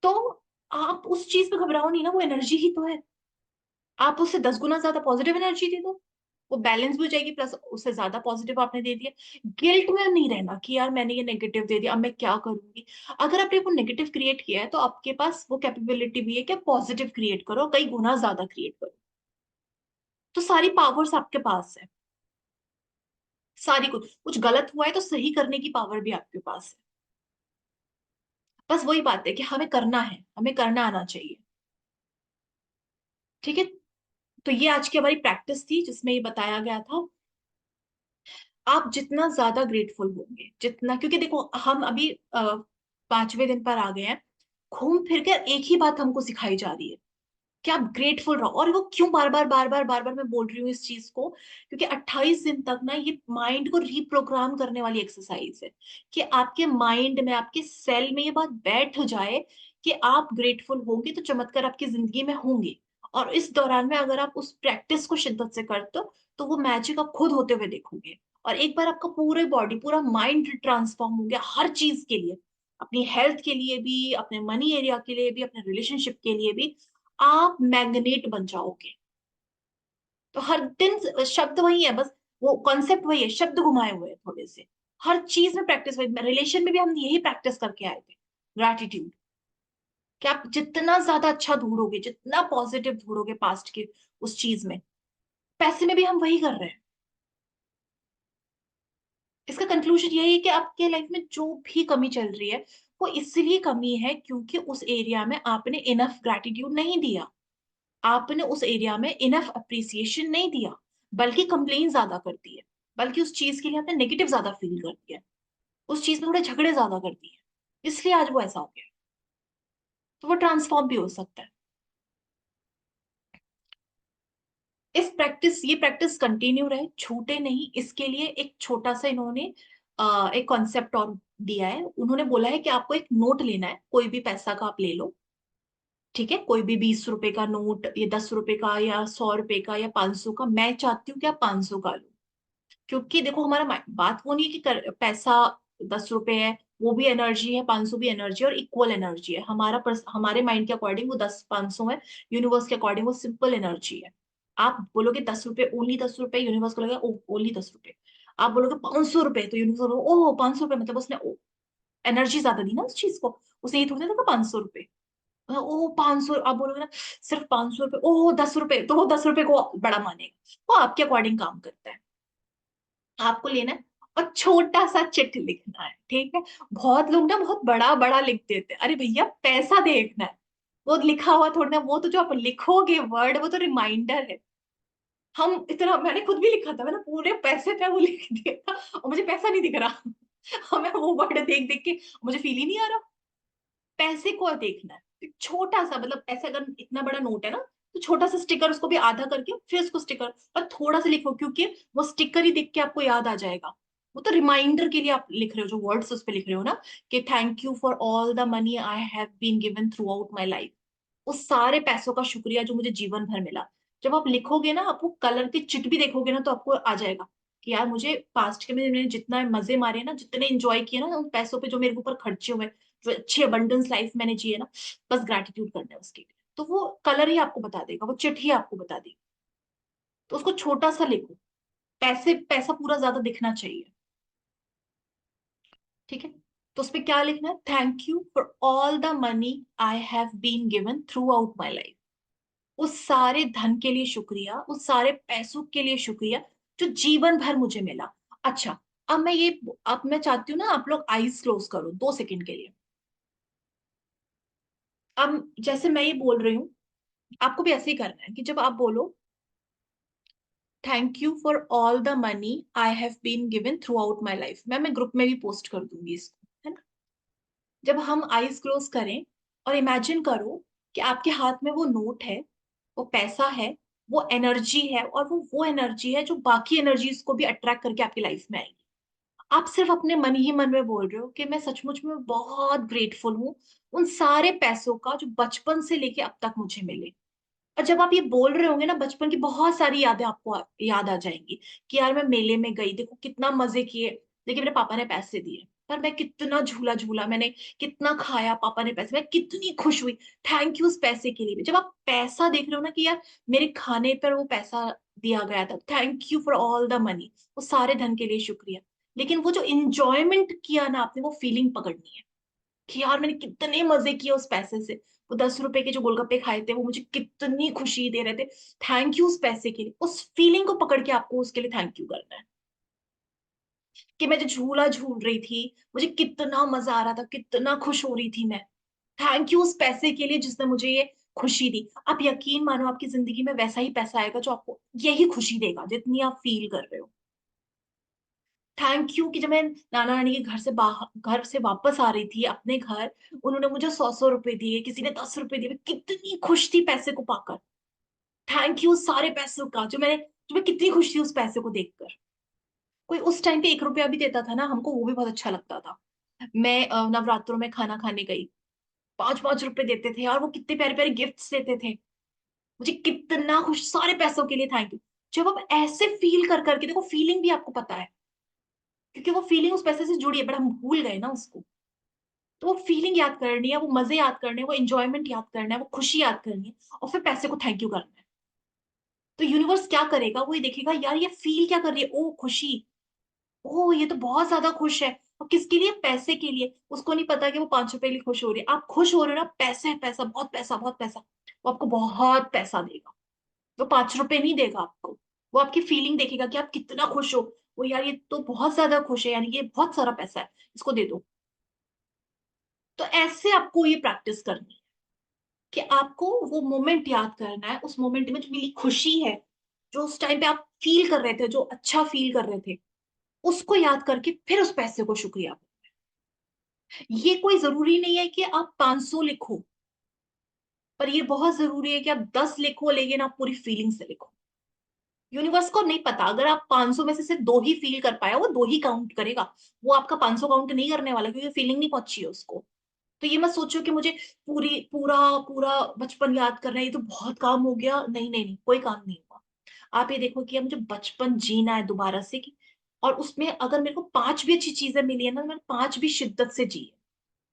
तो आप उस चीज पे घबराओ नहीं ना, वो एनर्जी ही तो है। आप उससे 10 गुना ज्यादा पॉजिटिव एनर्जी दे दो, वो बैलेंस भी हो जाएगी, प्लस उससे ज्यादा पॉजिटिव आपने दे दिया। गिल्ट में नहीं रहना कि यार मैंने ये नेगेटिव दे दिया, अब मैं क्या करूंगी। अगर आपने वो नेगेटिव क्रिएट किया है तो आपके पास वो कैपेबिलिटी भी है कि पॉजिटिव क्रिएट करो, कई गुना ज्यादा क्रिएट करो। तो सारी पावर्स आपके पास है, सारी। कुछ कुछ गलत हुआ है तो सही करने की पावर भी आपके पास है। बस वही बात है कि हमें करना है, हमें करना आना चाहिए। ठीक है। तो ये आज की हमारी प्रैक्टिस थी जिसमें ये बताया गया था। आप जितना ज्यादा ग्रेटफुल होंगे, जितना, क्योंकि देखो हम अभी 5वें दिन पर आ गए हैं, घूम फिर कर एक ही बात हमको सिखाई जा रही है कि आप ग्रेटफुल रहो। और वो क्यों बार बार मैं बोल रही हूँ इस चीज को, क्योंकि 28 दिन तक ना ये माइंड को रीप्रोग्राम करने वाली एक्सरसाइज है, कि आपके माइंड में, आपके सेल में ये बात बैठ जाए कि आप ग्रेटफुल होंगे तो चमत्कार आपकी जिंदगी में होंगे। और इस दौरान में अगर आप उस प्रैक्टिस को शिद्दत से करते हो तो वो मैजिक आप खुद होते हुए देखोगे। और एक बार आपका पूरे बॉडी, पूरा माइंड ट्रांसफॉर्म हो गया हर चीज के लिए, अपनी हेल्थ के लिए भी, अपने मनी एरिया के लिए भी, अपने रिलेशनशिप के लिए भी, आप मैग्नेट बन जाओगे। तो हर दिन शब्द वही है, बस वो कॉन्सेप्ट वही है, शब्द घुमाए हुए हैं थोड़े से। हर चीज में प्रैक्टिस वही, रिलेशन में भी हम यही प्रैक्टिस करके आए थे, ग्रैटिट्यूड। कि आप जितना ज्यादा अच्छा ढूंढोगे, जितना पॉजिटिव ढूंढोगे पास्ट के उस चीज में, पैसे में भी हम वही कर रहे हैं। इसका कंक्लूजन यही है कि आपके लाइफ में जो भी कमी चल रही है वो इसलिए कमी है क्योंकि उस एरिया में आपने इनफ ग्रैटिट्यूड नहीं दिया, आपने उस एरिया में इनफ अप्रिसिएशन नहीं दिया, बल्कि कंप्लेन ज्यादा कर दी है, बल्कि उस चीज के लिए आपने नेगेटिव ज्यादा फील कर दिया, उस चीज में थोड़े झगड़े ज्यादा कर दिए, इसलिए आज वो ऐसा हो गया। तो वो ट्रांसफॉर्म भी हो सकता है। ये प्रैक्टिस कंटिन्यू रहे, छूटे नहीं, इसके लिए एक छोटा सा इन्होंने एक कॉन्सेप्ट और दिया है। उन्होंने बोला है कि आपको एक नोट लेना है, कोई भी पैसा का आप ले लो। ठीक है, कोई भी 20 रुपए का नोट, या 10 रुपए का, या 100 रुपए का, या 500 का। मैं चाहती हूँ कि आप 500 का लो, क्योंकि देखो हमारा बात वो नहीं है कि पैसा 10 रुपए है, वो भी एनर्जी है, 500 भी एनर्जी है, और इक्वल एनर्जी है। हमारे माइंड के अकॉर्डिंग वो 10 500 है, यूनिवर्स के अकॉर्डिंग वो सिंपल एनर्जी है। आप बोलोगे 10 रुपए, ओनली 10 रुपए, यूनिवर्स को लगेगा ओनली 10 रुपए। आप बोलोगे 500 रुपए, तो यूनिवर्स ओह 500 रुपए, मतलब उसने एनर्जी ज्यादा दी ना उस चीज को, उसे ये थोड़ी ना था 500 रुपए। ओ 500, आप बोलोगे ना सिर्फ 500 रुपए, ओह 10 रुपए, तो वो 10 रुपए को बड़ा मानेगा। वो आपके अकॉर्डिंग काम करता है। आपको लेना है और छोटा सा चिट लिखना है, ठीक है। बहुत लोग ना बहुत बड़ा बड़ा लिख देते हैं, अरे भैया पैसा देखना है, वो लिखा हुआ थोड़ा ना, वो तो जो आप लिखोगे वर्ड वो तो रिमाइंडर है। हम इतना, मैंने खुद भी लिखा था, मैंने पूरे पैसे पे वो लिख दिया था और मुझे पैसा नहीं दिख रहा हमें वो वर्ड देख देख के मुझे फील ही नहीं आ रहा। पैसे को देखना है, एक छोटा सा, मतलब ऐसे अगर इतना बड़ा नोट है ना, तो छोटा सा स्टिकर, उसको भी आधा करके फिर उसको स्टिकर, और थोड़ा सा लिखो, क्योंकि वो स्टिकर ही देख के आपको याद आ जाएगा। वो तो रिमाइंडर के लिए आप लिख रहे हो, जो वर्ड्स उस पे लिख रहे हो ना, कि thank you for all the money I have been given throughout my life. उस सारे पैसों का शुक्रिया जो मुझे जीवन भर मिला। जब आप लिखोगे ना, आपको कलर की चिट भी देखोगे ना, तो आपको आ जाएगा कि यार मुझे पास्ट के में मैंने जितना मजे मारे ना, जितने एंजॉय किए ना, उन पैसों पे जो मेरे ऊपर खर्चे हुए, जो अच्छी अबंडेंस लाइफ मैंने जी है ना, बस ग्रैटिट्यूड करना है उसके लिए। तो वो कलर ही आपको बता देगा, वो चिट ही आपको बता देगी। तो उसको छोटा सा लिखो, पैसा पूरा ज्यादा दिखना चाहिए। ठीक है। तो उसपे क्या लिखना है, thank you for all the money I have been given throughout my life. उस सारे धन के लिए शुक्रिया, उस सारे पैसों के लिए शुक्रिया जो जीवन भर मुझे मिला। अच्छा, अब मैं चाहती हूँ ना आप लोग आईज क्लोज करो 2 सेकंड के लिए। अब जैसे मैं ये बोल रही हूँ, आपको भी ऐसे ही करना है कि जब आप बोलो thank you for all the money I have been given throughout my life, मैं ग्रुप में भी पोस्ट कर दूंगी इसको, है ना। जब हम आईज क्लोज करें और इमेजिन करो कि आपके हाथ में वो नोट है, वो पैसा है, वो एनर्जी है, और वो एनर्जी है जो बाकी एनर्जीज को भी अट्रैक्ट करके आपकी लाइफ में आएगी। आप सिर्फ अपने मन ही मन में बोल रहे हो कि मैं सचमुच में बहुत ग्रेटफुल हूँ उन सारे पैसों का जो बचपन से लेके अब तक मुझे मिले। और जब आप ये बोल रहे होंगे ना, बचपन की बहुत सारी यादें आपको याद आ जाएंगी कि यार मैं मेले में गई, देखो कितना मजे किए, देखिए मेरे पापा ने पैसे दिए, पर मैं कितना झूला झूला, मैंने कितना खाया, पापा ने पैसे, मैं कितनी खुश हुई। थैंक यू उस पैसे के लिए भी। जब आप पैसा देख रहे हो ना कि यार मेरे खाने पर वो पैसा दिया गया था, thank you for all the money, वो सारे धन के लिए शुक्रिया। लेकिन वो जो इंजॉयमेंट किया ना आपने, वो फीलिंग पकड़नी है कि यार मैंने कितने मजे किए उस पैसे से। वो 10 रुपए के जो गोलगप्पे खाए थे वो मुझे कितनी खुशी दे रहे थे, थैंक यू उस पैसे के लिए। उस फीलिंग को पकड़ के आपको उसके लिए थैंक यू करना है कि मैं जो झूला झूल रही थी, मुझे कितना मजा आ रहा था, कितना खुश हो रही थी मैं, थैंक यू उस पैसे के लिए जिसने मुझे ये खुशी दी। आप यकीन मानो आपकी जिंदगी में वैसा ही पैसा आएगा जो आपको यही खुशी देगा जितनी आप फील कर रहे हो। थैंक यू कि जब मैं नाना नानी के घर से वापस आ रही थी अपने घर, उन्होंने मुझे 100-100 रुपए दिए, किसी ने 10 रुपए दिए, मैं कितनी खुश थी पैसे को पाकर। थैंक यू सारे पैसों का जो मैं कितनी खुश थी उस पैसे को देखकर। कोई उस टाइम पे 1 रुपया भी देता था ना हमको, वो भी बहुत अच्छा लगता था। मैं नवरात्रों में खाना खाने गई, 5-5 रुपए देते थे और वो कितने प्यारे प्यारे गिफ्ट्स देते थे, मुझे कितना खुश, सारे पैसों के लिए थैंक यू। जब आप ऐसे फील कर करके देखो, फीलिंग भी आपको पता है क्योंकि वो फीलिंग उस पैसे से जुड़ी है, बट हम भूल गए ना उसको। तो वो फीलिंग याद करनी है, वो मजे याद करने हैं, वो इंजॉयमेंट याद करना है, वो खुशी याद करनी है, और फिर पैसे को थैंक यू करना है। तो यूनिवर्स क्या करेगा, वो ये देखेगा यार ये फील क्या कर रही है, ओ खुशी, ओ ये तो बहुत ज्यादा खुश है। और किसके लिए, पैसे के लिए। उसको नहीं पता कि वो 5 रुपए के लिए खुश हो रही है, आप खुश हो रहे हो ना, पैसा है, पैसा, बहुत पैसा, बहुत पैसा, वो आपको बहुत पैसा देगा। वो 5 रुपए नहीं देगा आपको, वो आपकी फीलिंग देखेगा कि आप कितना खुश हो। वो यार ये तो बहुत ज्यादा खुश है, यानी ये बहुत सारा पैसा है, इसको दे दो। तो ऐसे आपको ये प्रैक्टिस करनी है कि आपको वो मोमेंट याद करना है, उस मोमेंट में जो मिली खुशी है, जो उस टाइम पे आप फील कर रहे थे, जो अच्छा फील कर रहे थे, उसको याद करके फिर उस पैसे को शुक्रिया। ये कोई जरूरी नहीं है कि आप 500 लिखो, पर ये बहुत जरूरी है कि आप 10 लिखो, लेकिन आप पूरी फीलिंग से लिखो। यूनिवर्स को नहीं पता, अगर आप 500 में से सिर्फ 2 ही फील कर पाया, वो 2 ही काउंट करेगा, वो आपका 500 काउंट नहीं करने वाला, क्योंकि फीलिंग नहीं पहुंची है उसको। तो ये मत सोचो कि मुझे पूरा पूरा बचपन याद करना है, ये तो बहुत काम हो गया। नहीं नहीं नहीं, कोई काम नहीं हुआ। आप ये देखो कि अब मुझे बचपन जीना है दोबारा से और उसमें अगर मेरे को 5 भी अच्छी चीजें मिली है ना, तो मैंने 5 भी शिद्दत से जी है,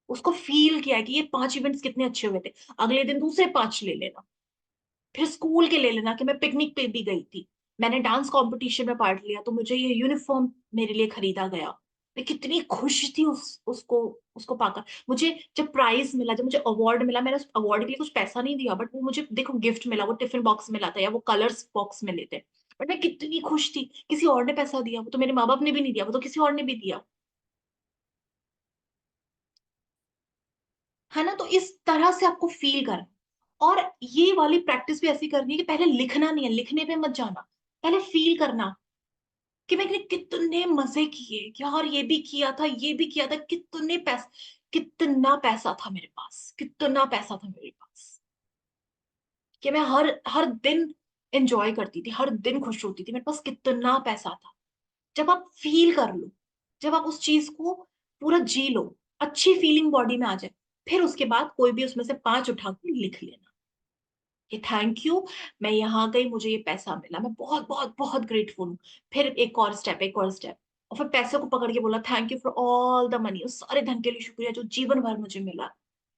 उसको फील किया है कि ये 5 इवेंट्स कितने अच्छे हुए थे। अगले दिन दूसरे 5 ले लेना, फिर स्कूल के ले लेना कि मैं पिकनिक पे भी गई थी, मैंने डांस कंपटीशन में पार्ट लिया तो मुझे ये यूनिफॉर्म मेरे लिए खरीदा गया। मैं कितनी खुश थी उसको उसको पाकर। मुझे जब प्राइज मिला, जब मुझे अवार्ड मिला, मैंने उस अवार्ड के लिए कुछ पैसा नहीं दिया, बट वो मुझे देखो गिफ्ट मिला, वो टिफिन बॉक्स मिला था या वो कलर्स बॉक्स मिले थे, बट मैं कितनी खुश थी। किसी और ने पैसा दिया, वो तो मेरे माँ बाप ने भी नहीं दिया, वो तो किसी और ने भी दिया, है ना। तो इस तरह से आपको फील करना। और ये वाली प्रैक्टिस भी ऐसी करनी है कि पहले लिखना नहीं है, लिखने पे मत जाना, पहले फील करना कि मैंने कितने मजे किए यार, ये भी किया था, ये भी किया था, कितना पैसा था मेरे पास, कितना पैसा था मेरे पास, कि मैं हर हर दिन एंजॉय करती थी, हर दिन खुश होती थी, मेरे पास कितना पैसा था। जब आप फील कर लो, जब आप उस चीज को पूरा जी लो, अच्छी फीलिंग बॉडी में आ जाए, फिर उसके बाद कोई भी उसमें से 5 उठा के लिख लेना कि थैंक यू, मैं यहाँ गई, मुझे ये पैसा मिला, मैं बहुत बहुत बहुत ग्रेटफुल हूँ। फिर एक और स्टेप, एक और स्टेप, और फिर पैसे को पकड़ के बोला thank you for all the money, उस सारे धन के लिए शुक्रिया जो जीवन भर मुझे मिला,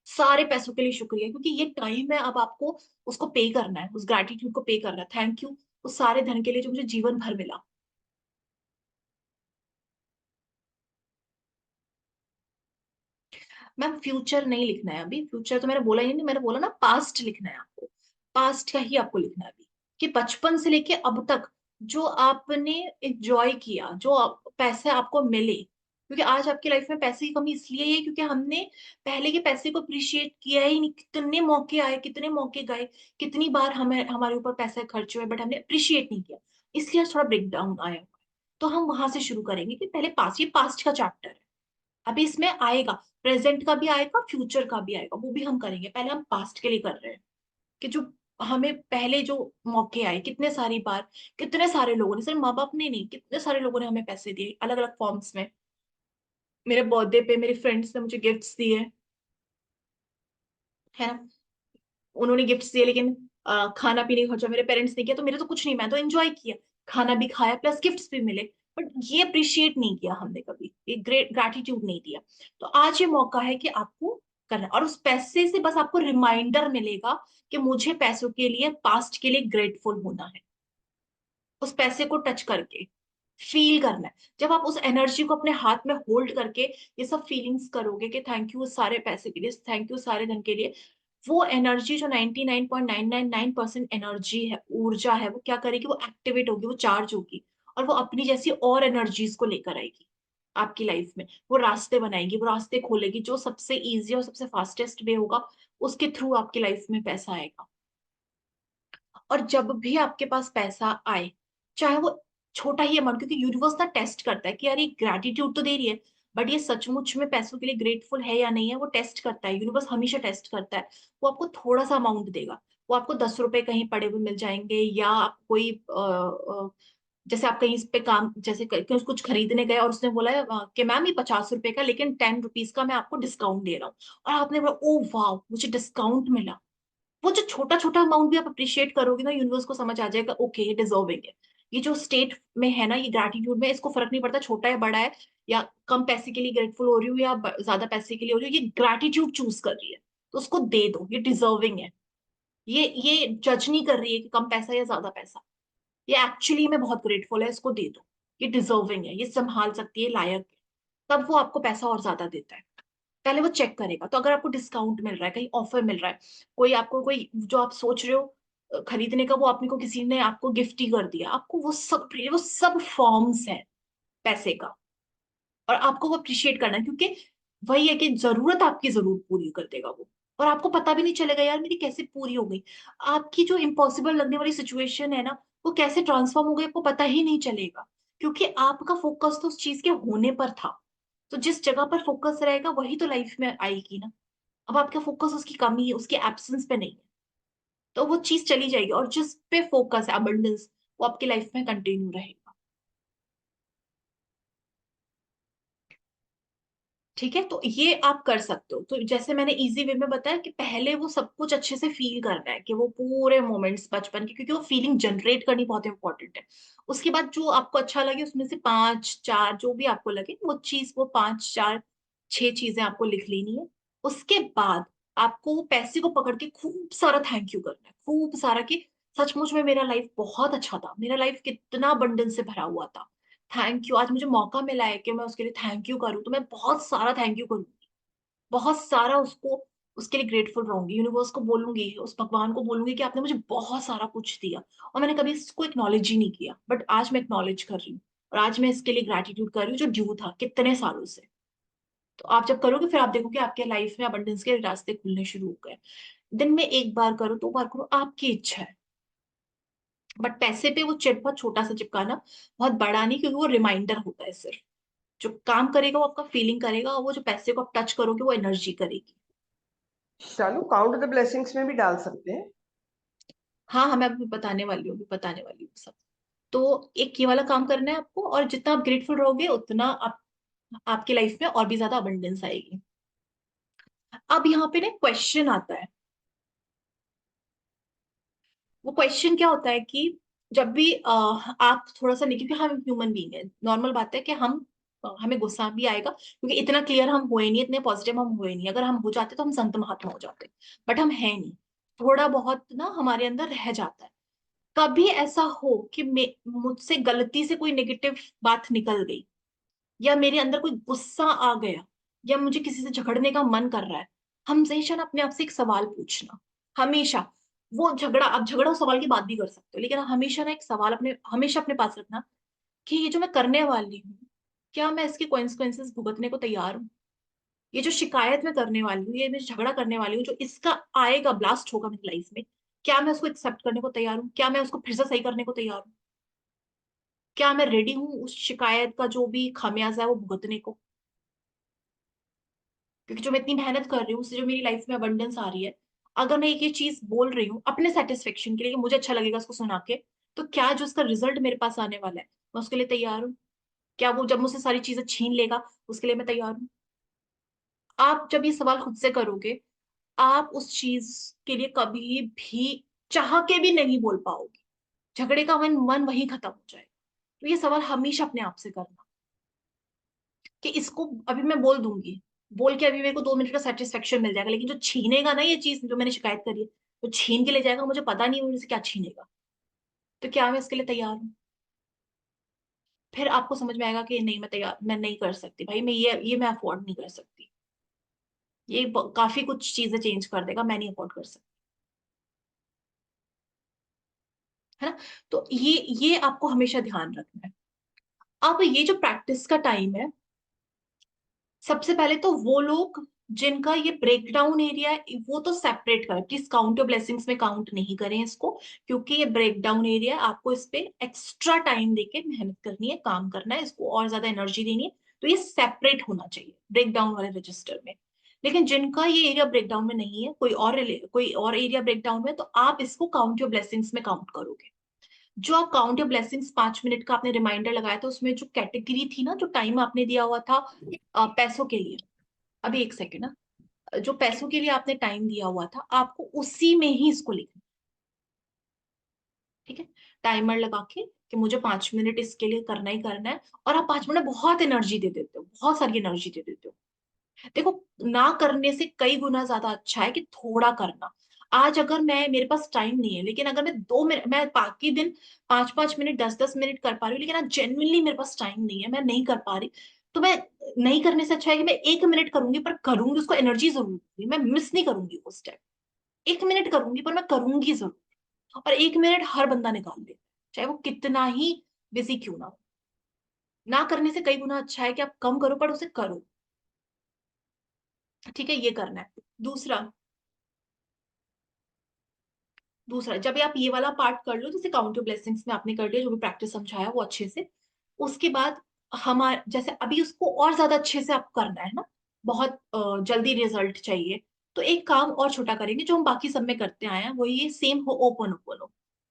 सारे पैसों के लिए शुक्रिया, क्योंकि ये टाइम है अब आपको उसको पे करना है, उस ग्रैटिट्यूड को पे करना है। थैंक यू उस सारे धन के लिए जो मुझे जीवन भर मिला। मैम फ्यूचर नहीं लिखना है अभी, फ्यूचर तो मैंने बोला ही नहीं, मैंने बोला ना पास्ट लिखना है आपको। पास्ट का ही आपको लिखना है अभी, कि बचपन से लेके अब तक जो आपने एंजॉय किया, पैसे आपको मिले, क्योंकि आज आपकी लाइफ में पैसे की कमी इसलिए है क्योंकि हमने पहले के पैसे को अप्रिशिएट किया ही नहीं। कितने मौके आए, कितने मौके गए, कितनी बार हमें हमारे ऊपर पैसे खर्च हुए, बट हमने अप्रिशिएट नहीं किया, इसलिए आज थोड़ा ब्रेक डाउन आया हुआ है। तो हम वहां से शुरू करेंगे कि पहले पास्ट, ये पास्ट का चैप्टर है, अभी इसमें आएगा, प्रेजेंट का भी आएगा, फ्यूचर का भी आएगा, वो भी हम करेंगे। पहले हम पास्ट के लिए कर रहे हैं कि जो हमें पहले जो मौके आए, कितने सारी बार, कितने सारे लोगों ने, सिर्फ माँ बाप ने नहीं, कितने सारे लोगों ने हमें पैसे दिए अलग अलग फॉर्म्स में। मेरे बर्थडे पे मेरे फ्रेंड्स ने मुझे गिफ्ट्स दिए, है ना, उन्होंने गिफ्ट्स दिए, लेकिन खाना पीने का खर्चा मेरे पेरेंट्स ने किया, तो मेरे तो कुछ नहीं, मैं तो एंजॉय किया, खाना भी खाया प्लस गिफ्ट्स भी मिले, बट ये अप्रिशिएट नहीं किया हमने कभी, ये ग्रेट ग्रैटिट्यूड नहीं दिया। तो आज ये मौका है कि आपको करना है, और उस पैसे से बस आपको रिमाइंडर मिलेगा कि मुझे पैसों के लिए, पास्ट के लिए ग्रेटफुल होना है। उस पैसे को टच करके फील करना है। जब आप उस एनर्जी को अपने हाथ में होल्ड करके ये सब फीलिंग्स करोगे कि थैंक यू सारे पैसे के लिए, थैंक यू सारे धन के लिए, वो एनर्जी जो 99.999% एनर्जी है, ऊर्जा है, वो क्या करेगी, वो एक्टिवेट होगी, वो चार्ज होगी, और वो अपनी जैसी और एनर्जीज को लेकर आएगी आपकी लाइफ में। वो रास्ते बनाएगी, वो रास्ते खोलेगी, जो सबसे इजी और सबसे फास्टेस्ट वे होगा, उसके थ्रू आपकी लाइफ में पैसा आएगा। और जब भी आपके पास पैसा आए, चाहे वो छोटा ही अमाउंट, क्योंकि यूनिवर्स ना टेस्ट करता है कि यार ये ग्रैटिट्यूड तो दे रही है, बट ये सचमुच में पैसों के लिए ग्रेटफुल है या नहीं है, वो टेस्ट करता है, यूनिवर्स हमेशा टेस्ट करता है। वो आपको थोड़ा सा अमाउंट देगा, वो आपको 10 रुपए कहीं पड़े हुए मिल जाएंगे, या आप कोई जैसे आप कहीं इस पे काम, जैसे कुछ खरीदने गए और उसने बोला कि मैम ये 50 रुपए का, लेकिन 10 रुपीज का मैं आपको डिस्काउंट दे रहा हूँ, और आपने बोला ओ वाह मुझे डिस्काउंट मिला। वो जो छोटा छोटा अमाउंट भी आप अप्रिशिएट करोगे ना, यूनिवर्स को समझ आ जाएगा ओके ये डिजर्विंग है। ये जो स्टेट में है ना, ये ग्रैटिट्यूड में, इसको फर्क नहीं पड़ता छोटा है बड़ा है, या कम पैसे के लिए ग्रेटफुल हो रही हूँ या ज्यादा पैसे के लिए हो रही हूँ, ये ग्रैटिट्यूड चूज कर रही है, तो उसको दे दो, ये डिजर्विंग है। ये जज नहीं कर रही है कि कम पैसा या ज्यादा पैसा, ये एक्चुअली में बहुत ग्रेटफुल है, इसको दे दो, ये डिजर्विंग है, ये संभाल सकती है, लायक है, तब वो आपको पैसा और ज्यादा देता है। पहले वो चेक करेगा। तो अगर आपको डिस्काउंट मिल रहा है, कहीं ऑफर मिल रहा है, कोई आपको, कोई जो आप सोच रहे हो खरीदने का, वो आपने को किसी ने आपको गिफ्ट ही कर दिया, आपको वो सब फॉर्म्स है पैसे का, और आपको वो अप्रिशिएट करना है, क्योंकि वही है कि जरूरत आपकी जरूर पूरी कर देगा वो, और आपको पता भी नहीं चलेगा यार मेरी कैसे पूरी हो गई। आपकी जो इम्पॉसिबल लगने वाली सिचुएशन है ना, वो कैसे ट्रांसफॉर्म हो गई आपको पता ही नहीं चलेगा, क्योंकि आपका फोकस तो उस चीज के होने पर था। तो जिस जगह पर फोकस रहेगा वही तो लाइफ में आएगी ना। अब आपका फोकस उसकी कमी है, उसकी एब्सेंस पे नहीं है, तो वो चीज चली जाएगी, और जिस पे फोकस है अबंडेंस, वो आपकी लाइफ में कंटिन्यू रहेगा। ठीक है, तो ये आप कर सकते हो। तो जैसे मैंने इजी वे में बताया कि पहले वो सब कुछ अच्छे से फील करना है, कि वो पूरे मोमेंट्स बचपन के, क्योंकि वो फीलिंग जनरेट करनी बहुत इंपॉर्टेंट है। उसके बाद जो आपको अच्छा लगे उसमें से 5 4 जो भी आपको लगे वो चीज, वो 5 4 6 चीजें आपको लिख लेनी है। उसके बाद आपको वो पैसे को पकड़ के खूब सारा थैंक यू करना है, खूब सारा, कि सचमुच में मेरा लाइफ बहुत अच्छा था, मेरा लाइफ कितना बंडल से भरा हुआ था, थैंक यू, आज मुझे मौका मिला है कि मैं उसके लिए थैंक यू करूँ, तो मैं बहुत सारा थैंक यू करूंगी, बहुत सारा उसको, उसके लिए ग्रेटफुल रहूंगी, यूनिवर्स को बोलूंगी, उस भगवान को बोलूंगी कि आपने मुझे बहुत सारा कुछ दिया, और मैंने कभी इसको एक्नॉलेज ही नहीं किया, बट आज मैं एक्नॉलेज कर रही हूँ, और आज मैं इसके लिए ग्रेटिट्यूड कर रही हूँ जो ड्यू था कितने सालों से। तो आप जब करोगे फिर आप देखोगे आपके लाइफ में अबंडेंस के रास्ते खुलने शुरू हो गए। दिन में 1 बार करो, 2 बार करो, आपकी इच्छा है, बट पैसे पे वो बहुत छोटा सा चिपकाना, बहुत बड़ा नहीं, क्योंकि वो रिमाइंडर होता है सिर्फ। जो काम करेगा वो आपका फीलिंग करेगा, और वो जो पैसे को आप टच करोगे वो एनर्जी करेगी। शालू, काउंट द ब्लेसिंग्स में भी डाल सकते हैं? हाँ हाँ, मैं अभी बताने वाली हूँ, अभी बताने वाली हूँ सब। तो एक ये वाला काम करना है आपको, और जितना आप ग्रेटफुल रहोगे उतना आप, आपकी लाइफ में और भी ज्यादा अबंडेंस आएगी। अब यहाँ पे ना क्वेश्चन आता है। वो क्वेश्चन क्या होता है कि जब भी आप थोड़ा सा नहीं, क्योंकि हम ह्यूमन बीइंग है, नॉर्मल बात है कि हम हमें गुस्सा भी आएगा, क्योंकि इतना क्लियर हम हुए नहीं, इतने पॉजिटिव हम हुए नहीं, अगर हम हो जाते तो हम संत महात्मा हो जाते, बट हम है नहीं, थोड़ा बहुत ना हमारे अंदर रह जाता है। कभी ऐसा हो कि मुझसे गलती से कोई नेगेटिव बात निकल गई, या मेरे अंदर कोई गुस्सा आ गया, या मुझे किसी से झगड़ने का मन कर रहा है, हम हमेशा ना अपने आप से एक सवाल पूछना, हमेशा, वो झगड़ा, आप झगड़ा उस सवाल की बात भी कर सकते हो, लेकिन हमेशा ना एक सवाल हमेशा अपने पास रखना कि ये जो मैं करने वाली हूँ, क्या मैं इसके कॉन्सिक्वेंसेस भुगतने को तैयार हूँ? ये जो शिकायत मैं करने वाली हूँ, ये मैं झगड़ा करने वाली हूँ, जो इसका आएगा, ब्लास्ट होगा मेरी लाइफ में, क्या मैं उसको एक्सेप्ट करने को तैयार हूँ? क्या मैं उसको फिर से सही करने को तैयार हूँ? क्या मैं रेडी हूँ उस शिकायत का जो भी खामियाजा है वो भुगतने को? क्योंकि जो मैं इतनी मेहनत कर रही हूँ, उससे जो मेरी लाइफ में अबंडेंस आ रही है, अगर मैं एक ये चीज बोल रही हूँ अपने सेटिस्फेक्शन के लिए कि मुझे अच्छा लगेगा उसको सुना के, तो क्या जो उसका रिजल्ट मेरे पास आने वाला है, मैं उसके लिए तैयार हूँ? क्या वो जब मुझसे सारी चीजें छीन लेगा, उसके लिए मैं तैयार हूँ? आप जब ये सवाल खुद से करोगे, आप उस चीज के लिए कभी भी चाह के भी नहीं बोल पाओगे। झगड़े का मन मन वही खत्म हो जाएगा। तो ये सवाल हमेशा अपने आप से करना कि इसको अभी मैं बोल दूंगी, बोल के अभी मेरे को 2 मिनट का सेटिस्फेक्शन मिल जाएगा, लेकिन जो छीनेगा ना ये चीज जो मैंने शिकायत करी है, वो छीन के ले जाएगा, मुझे पता नहीं है मुझे क्या छीनेगा। तो क्या मैं इसके लिए तैयार हूँ? फिर आपको समझ में आएगा कि नहीं, मैं तैयार, मैं नहीं कर सकती भाई, मैं ये मैं अफोर्ड नहीं कर सकती। ये काफी कुछ चीजें चेंज कर देगा, मैं नहीं अफोर्ड कर सकती। है ना? तो ये आपको हमेशा ध्यान रखना है। अब ये जो प्रैक्टिस का टाइम है, सबसे पहले तो वो लोग जिनका ये ब्रेक डाउन एरिया है, वो तो सेपरेट करें प्लीज, काउंट योर ब्लेसिंग्स में काउंट नहीं करें इसको, क्योंकि ये ब्रेक डाउन एरिया है, आपको इस पे एक्स्ट्रा टाइम देके मेहनत करनी है, काम करना है, इसको और ज्यादा एनर्जी देनी है। तो ये सेपरेट होना चाहिए ब्रेक डाउन वाले रजिस्टर में। लेकिन जिनका ये एरिया ब्रेक डाउन में नहीं है, कोई और एरिया ब्रेक डाउन में है, तो आप इसको काउंट योर ब्लेसिंग्स में काउंट करोगे। जो आप काउंट योर ब्लेसिंग्स 5 मिनट का आपने रिमाइंडर लगाया था, उसमें जो कैटेगरी थी ना, जो टाइम आपने दिया हुआ था पैसों के लिए, अभी एक सेकेंड ना, जो पैसों के लिए आपने टाइम दिया हुआ था, आपको उसी में ही इसको लिखना। ठीक है? टाइमर लगा के कि मुझे 5 मिनट इसके लिए करना ही करना है, और आप 5 मिनट बहुत एनर्जी दे देते हो, बहुत सारी एनर्जी दे देते हो। देखो, ना करने से कई गुना ज्यादा अच्छा है कि थोड़ा करना। आज अगर मैं, मेरे पास टाइम नहीं है, लेकिन अगर मैं 2 मिनट, मैं बाकी दिन 5-5 मिनट 10-10 मिनट कर पा रही हूँ, लेकिन आज जेन्युइनली मेरे पास टाइम नहीं है, मैं नहीं कर पा रही, तो मैं नहीं करने से अच्छा है कि मैं 1 मिनट करूंगी, पर करूंगी उसको, एनर्जी जरूर दूंगी, मैं मिस नहीं करूंगी वो स्टेप। 1 मिनट करूंगी पर मैं करूंगी जरूर। और 1 मिनट हर बंदा निकाल ले, चाहे वो कितना ही बिजी क्यों ना हो। ना करने से कई गुना अच्छा है कि आप कम करो पर उसे करो। ठीक है? ये करना है। दूसरा, जब भी आप ये वाला पार्ट कर लो, जैसे काउंट योर ब्लेसिंग्स में आपने कर लिया, जो भी प्रैक्टिस समझाया वो अच्छे से, उसके बाद हमारे जैसे अभी उसको और ज्यादा अच्छे से आपको करना है ना, बहुत जल्दी रिजल्ट चाहिए, तो एक काम और छोटा करेंगे जो हम बाकी सब में करते आए हैं, वो ये सेम हो ओपन।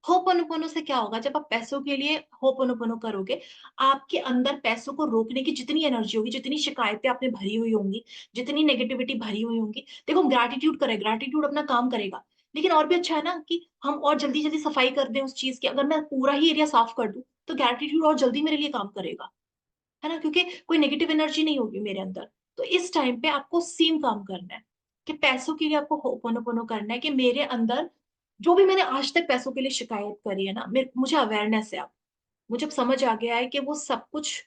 होपनोपोनो से क्या होगा, जब आप पैसों के लिए होपनोपोनो करोगे, आपके अंदर पैसों को रोकने की जितनी एनर्जी होगी, जितनी शिकायतें आपने भरी हुई होंगी, जितनी नेगेटिविटी भरी हुई होंगी, देखो हम ग्रैटिट्यूड करें, ग्रैटिट्यूड अपना काम करेगा, लेकिन और भी अच्छा है ना कि हम और जल्दी जल्दी सफाई कर दें उस चीज की। अगर मैं पूरा ही एरिया साफ कर दूं, तो ग्रैटिट्यूड और जल्दी मेरे लिए काम करेगा, है ना? क्योंकि कोई नेगेटिव एनर्जी नहीं होगी मेरे अंदर। तो इस टाइम पे आपको सेम काम करना है कि पैसों के लिए आपको होपोनोपोनो करना है कि मेरे अंदर जो भी मैंने आज तक पैसों के लिए शिकायत करी है ना, मुझे अवेयरनेस है अब, मुझे अब समझ आ गया है कि वो सब कुछ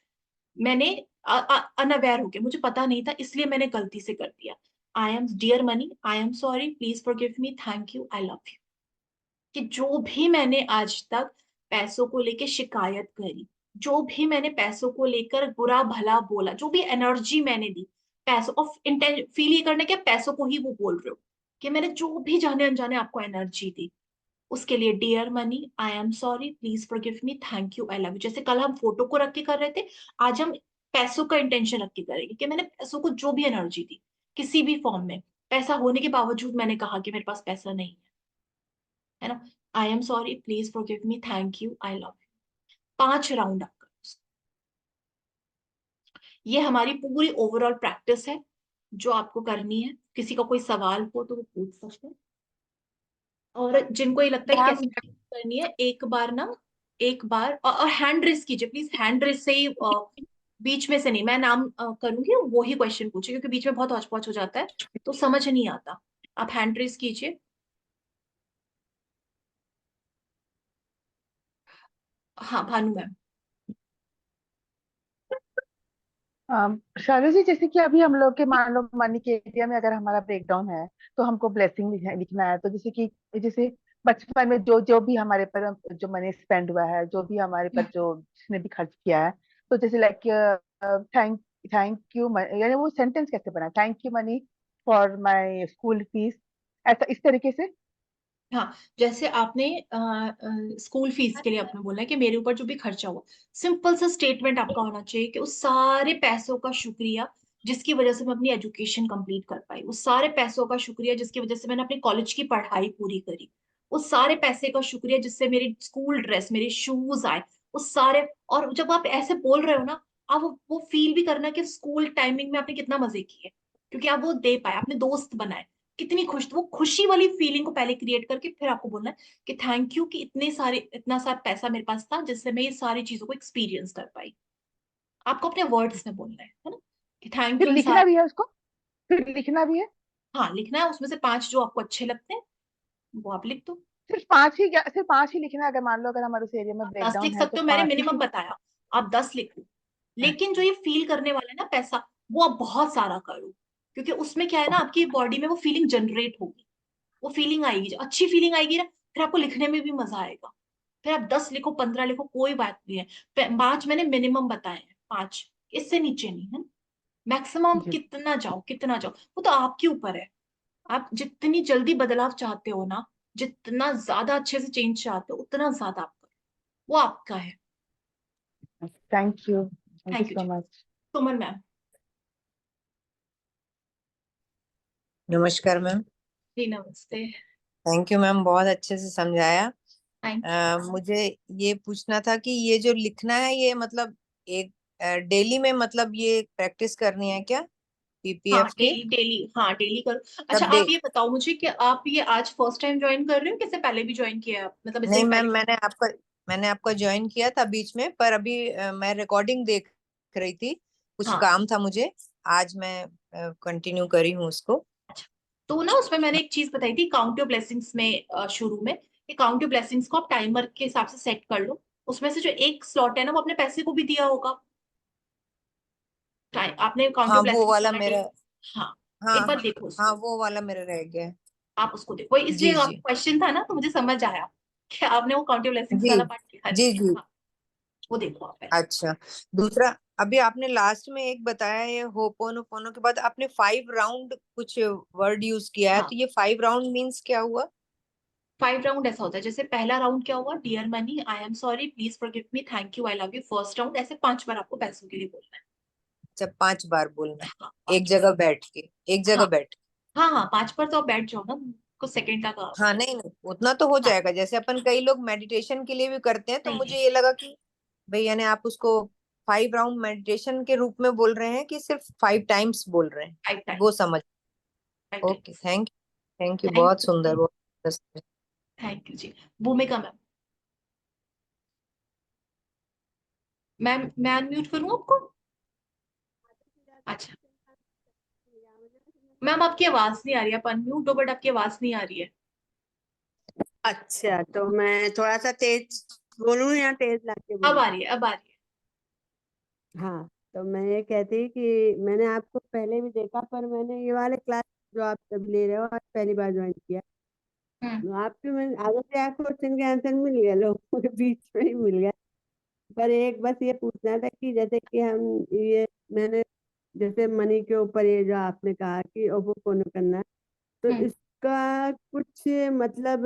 मैंने अनअवेयर हो गया, मुझे पता नहीं था, इसलिए मैंने गलती से कर दिया। I am dear money, I am sorry, please forgive me, thank you, I love you. कि जो भी मैंने आज तक पैसों को लेकर शिकायत करी, जो भी मैंने पैसों को लेकर बुरा भला बोला, जो भी एनर्जी मैंने दी पैसों ऑफ इंटेंशन, फील ये करने के पैसों को ही वो बोल रहे हो कि मैंने जो भी जाने अनजाने आपको एनर्जी दी, उसके लिए dear money, I am sorry, please forgive me, thank you, I love you. जैसे कल हम फोटो को रख के कर रहे थे, आज हम पैसों का इंटेंशन रख के करेंगे कि मैंने पैसों को जो भी एनर्जी दी, किसी भी फॉर्म में, पैसा होने के बावजूद मैंने कहा कि मेरे पास पैसा नहीं है ना, आई am sorry, please forgive me, thank you, I love you. 5 round आप करो। ये हमारी पूरी ओवरऑल प्रैक्टिस है जो आपको करनी है। किसी का कोई सवाल हो तो वो पूछ सकते हैं, और जिनको ये लगता है कि मैम कैसे प्रैक्टिस करनी है, एक बार ना, एक बार और हैंड रेस कीजिए प्लीज, हैंड रेस से ही बीच में से नहीं, मैं नाम करूंगी वो ही क्वेश्चन पूछे, क्योंकि बीच में बहुत हौच पौच हो जाता है तो समझ नहीं आता। आप हैंड रेस कीजिए। हाँ, भानु मैम। शायद जी, जैसे कि अभी हम लोग के मान लो मनी के एरिया में अगर हमारा ब्रेकडाउन है, तो हमको ब्लेसिंग लिखना है, तो जैसे कि जैसे बचपन में जो जो भी हमारे पर जो मनी स्पेंड हुआ है, जो भी हमारे पर जो जिसने भी खर्च किया है, तो जैसे लाइक थैंक थैंक यू, यानी वो सेंटेंस कैसे बना, thank you money for my school fees, ऐसा इस तरीके से। हाँ, जैसे आपने स्कूल फीस के लिए आपने बोला है कि मेरे ऊपर जो भी खर्चा हुआ, सिंपल सा स्टेटमेंट आपका होना चाहिए कि उस सारे पैसों का शुक्रिया जिसकी वजह से मैं अपनी एजुकेशन कंप्लीट कर पाई, उस सारे पैसों का शुक्रिया जिसकी वजह से मैंने अपने कॉलेज की पढ़ाई पूरी करी, उस सारे पैसे का शुक्रिया जिससे मेरी स्कूल ड्रेस, मेरे शूज आए, उस सारे। और जब आप ऐसे बोल रहे हो ना, आप वो फील भी करना कि स्कूल टाइमिंग में आपने कितना मजे किए, क्योंकि आप वो दे पाए, आपने दोस्त बनाए, कितनी खुश, तो वो खुशी वाली फीलिंग को पहले क्रिएट करके फिर आपको बोलना है कि थैंक यू कि इतना सारा पैसा मेरे पास था जिससे मैं ये सारी चीजों को एक्सपीरियंस कर पाई। आपको अपने वर्ड्स में बोलना है ना, कि थैंक फिर यू इन लिखना सारे। भी है उसको, फिर लिखना भी है। हाँ, लिखना है, उसमें से 5 जो आपको अच्छे लगते हैं वो आप लिख दो। सिर्फ 5 ही लिखना है, अगर मान लो अगर हमारे उस एरिया में आप 10 ब्रेकडाउन लिख है सकते तो हो, मैंने 5 ही मिनिमम बताया, आप 10 लिख लो। लेकिन जो ये फील करने वाला है ना पैसा, वो आप बहुत सारा करो, क्योंकि उसमें क्या है ना, आपकी बॉडी में वो फीलिंग जनरेट होगी, वो फीलिंग आएगी, जो अच्छी फीलिंग आएगी ना, फिर आपको लिखने में भी मजा आएगा। फिर आप 10 लिखो, 15 लिखो, कोई बात नहीं है। 5 मैंने मिनिमम बताए हैं, 5, इससे नीचे नहीं है। मैक्सिमम जी। कितना जाओ, कितना जाओ, वो तो आपके ऊपर है। आप जितनी जल्दी बदलाव चाहते हो ना, जितना ज्यादा अच्छे से चेंज चाहते हो, उतना ज्यादा आप करो, वो आपका है। Thank you thank you so जी। मच। सुमन मैम। नमस्कार मैम। जी नमस्ते। थैंक यू मैम, बहुत अच्छे से समझाया। Thank you. मुझे ये पूछना था कि ये जो लिखना है ये मतलब एक डेली में मतलब ये प्रैक्टिस करनी है क्या हाँ, पीपीएफ की? डेली डेली, हाँ डेली करो। अच्छा, तब आप डे ये बताओ मुझे कि आप ये आज फर्स्ट टाइम ज्वाइन कर रहे हो, किससे पहले भी ज्वाइन किया है मतलब इससे नहीं भी मैम, पहले? मैंने आपका ज्वाइन किया था बीच में, पर अभी मैं रिकॉर्डिंग देख रही थी, कुछ हाँ। काम था मुझे। आज मैं कंटिन्यू करी हूँ उसको। अच्छा, तो ना उसमें मैंने एक चीज बताई थी काउंट योर ब्लेसिंग्स में, शुरू में, कि काउंट योर ब्लेसिंग्स को आप टाइमर के हिसाब से सेट कर लो। उसमें से जो एक स्लॉट है ना, वो अपने पैसे को भी दिया होगा। आपने काउंट हाँ योर वो ब्लेसिंग्स वाला वाला मेरा, डेट। हाँ, हाँ एक बार हाँ देखो हाँ, उसको। वो वाला मेरा रह गया है। आप उसको देखो, इसलिए जी आपका जी क्वेश्चन था ना, तो मुझे समझ आया कि आपने वो काउंट योर ब्लेसिंग्स जी वाला पार्ट लिखा जी नहीं है। जी। हाँ, वो देखो आप पहले। अच्छा, दूसरा, अभी आपने लास्ट में एक बताया, ये होपोनोपोनो के बाद आपने 5 राउंड कुछ वर्ड यूज किया है, हाँ, तो ये 5 राउंड मीन्स क्या हुआ? 5 राउंड ऐसा होता है, जैसे पहला राउंड क्या हुआ, dear money, I am sorry, please forgive me, thank you, I love you. First round ऐसे 5 बार आपको पैसों के लिए बोलना है। जब 5 बार बोलना है हाँ, एक 5 बार। जगह बैठ के, एक जगह हाँ बैठ के? हाँ हाँ, 5 बार तो आप बैठ जाओ ना, कुछ सेकंड का काम हाँ है। नहीं नहीं, उतना तो हो हाँ, जाएगा, जैसे अपन कई लोग मेडिटेशन के लिए भी करते हैं, तो नहीं मुझे नहीं, ये लगा कि भाई यानी आप उसको 5 राउंड मेडिटेशन के रूप में बोल रहे हैं कि सिर्फ 5 टाइम्स बोल रहे हैं? 5 वो टाइम्स, समझ। 5 okay, times. Thank you, thank बहुत यू सुंदर, जी। बहुत सुंदर। थैंक यू जी। भूमिका मैम। मैम, मैं अनम्यूट करूँ आपको? अच्छा, मैम आपकी आवाज नहीं आ रही है, आप अनम्यूट हो बट आपकी आवाज नहीं आ रही है। अच्छा, तो मैं थोड़ा सा तेज बोलूं या तेज लाके अब बोलूं? आ रही है, अब आ रही हाँ, तो मैं ये कहती कि मैंने आपको पहले भी देखा, पर मैंने ये वाले क्लास जो आप सब ले रहे हो आज पहली बार ज्वाइन किया। है। आपके मैंने आगे से आप क्वेश्चन के आंसर मिल गया, लोगों के बीच में ही मिल गया। पर एक बस ये पूछना था कि जैसे कि हम ये मैंने जैसे मनी के ऊपर ये जो आपने कहा कि ओवरफोन करना है, तो हम्म इसका कुछ मतलब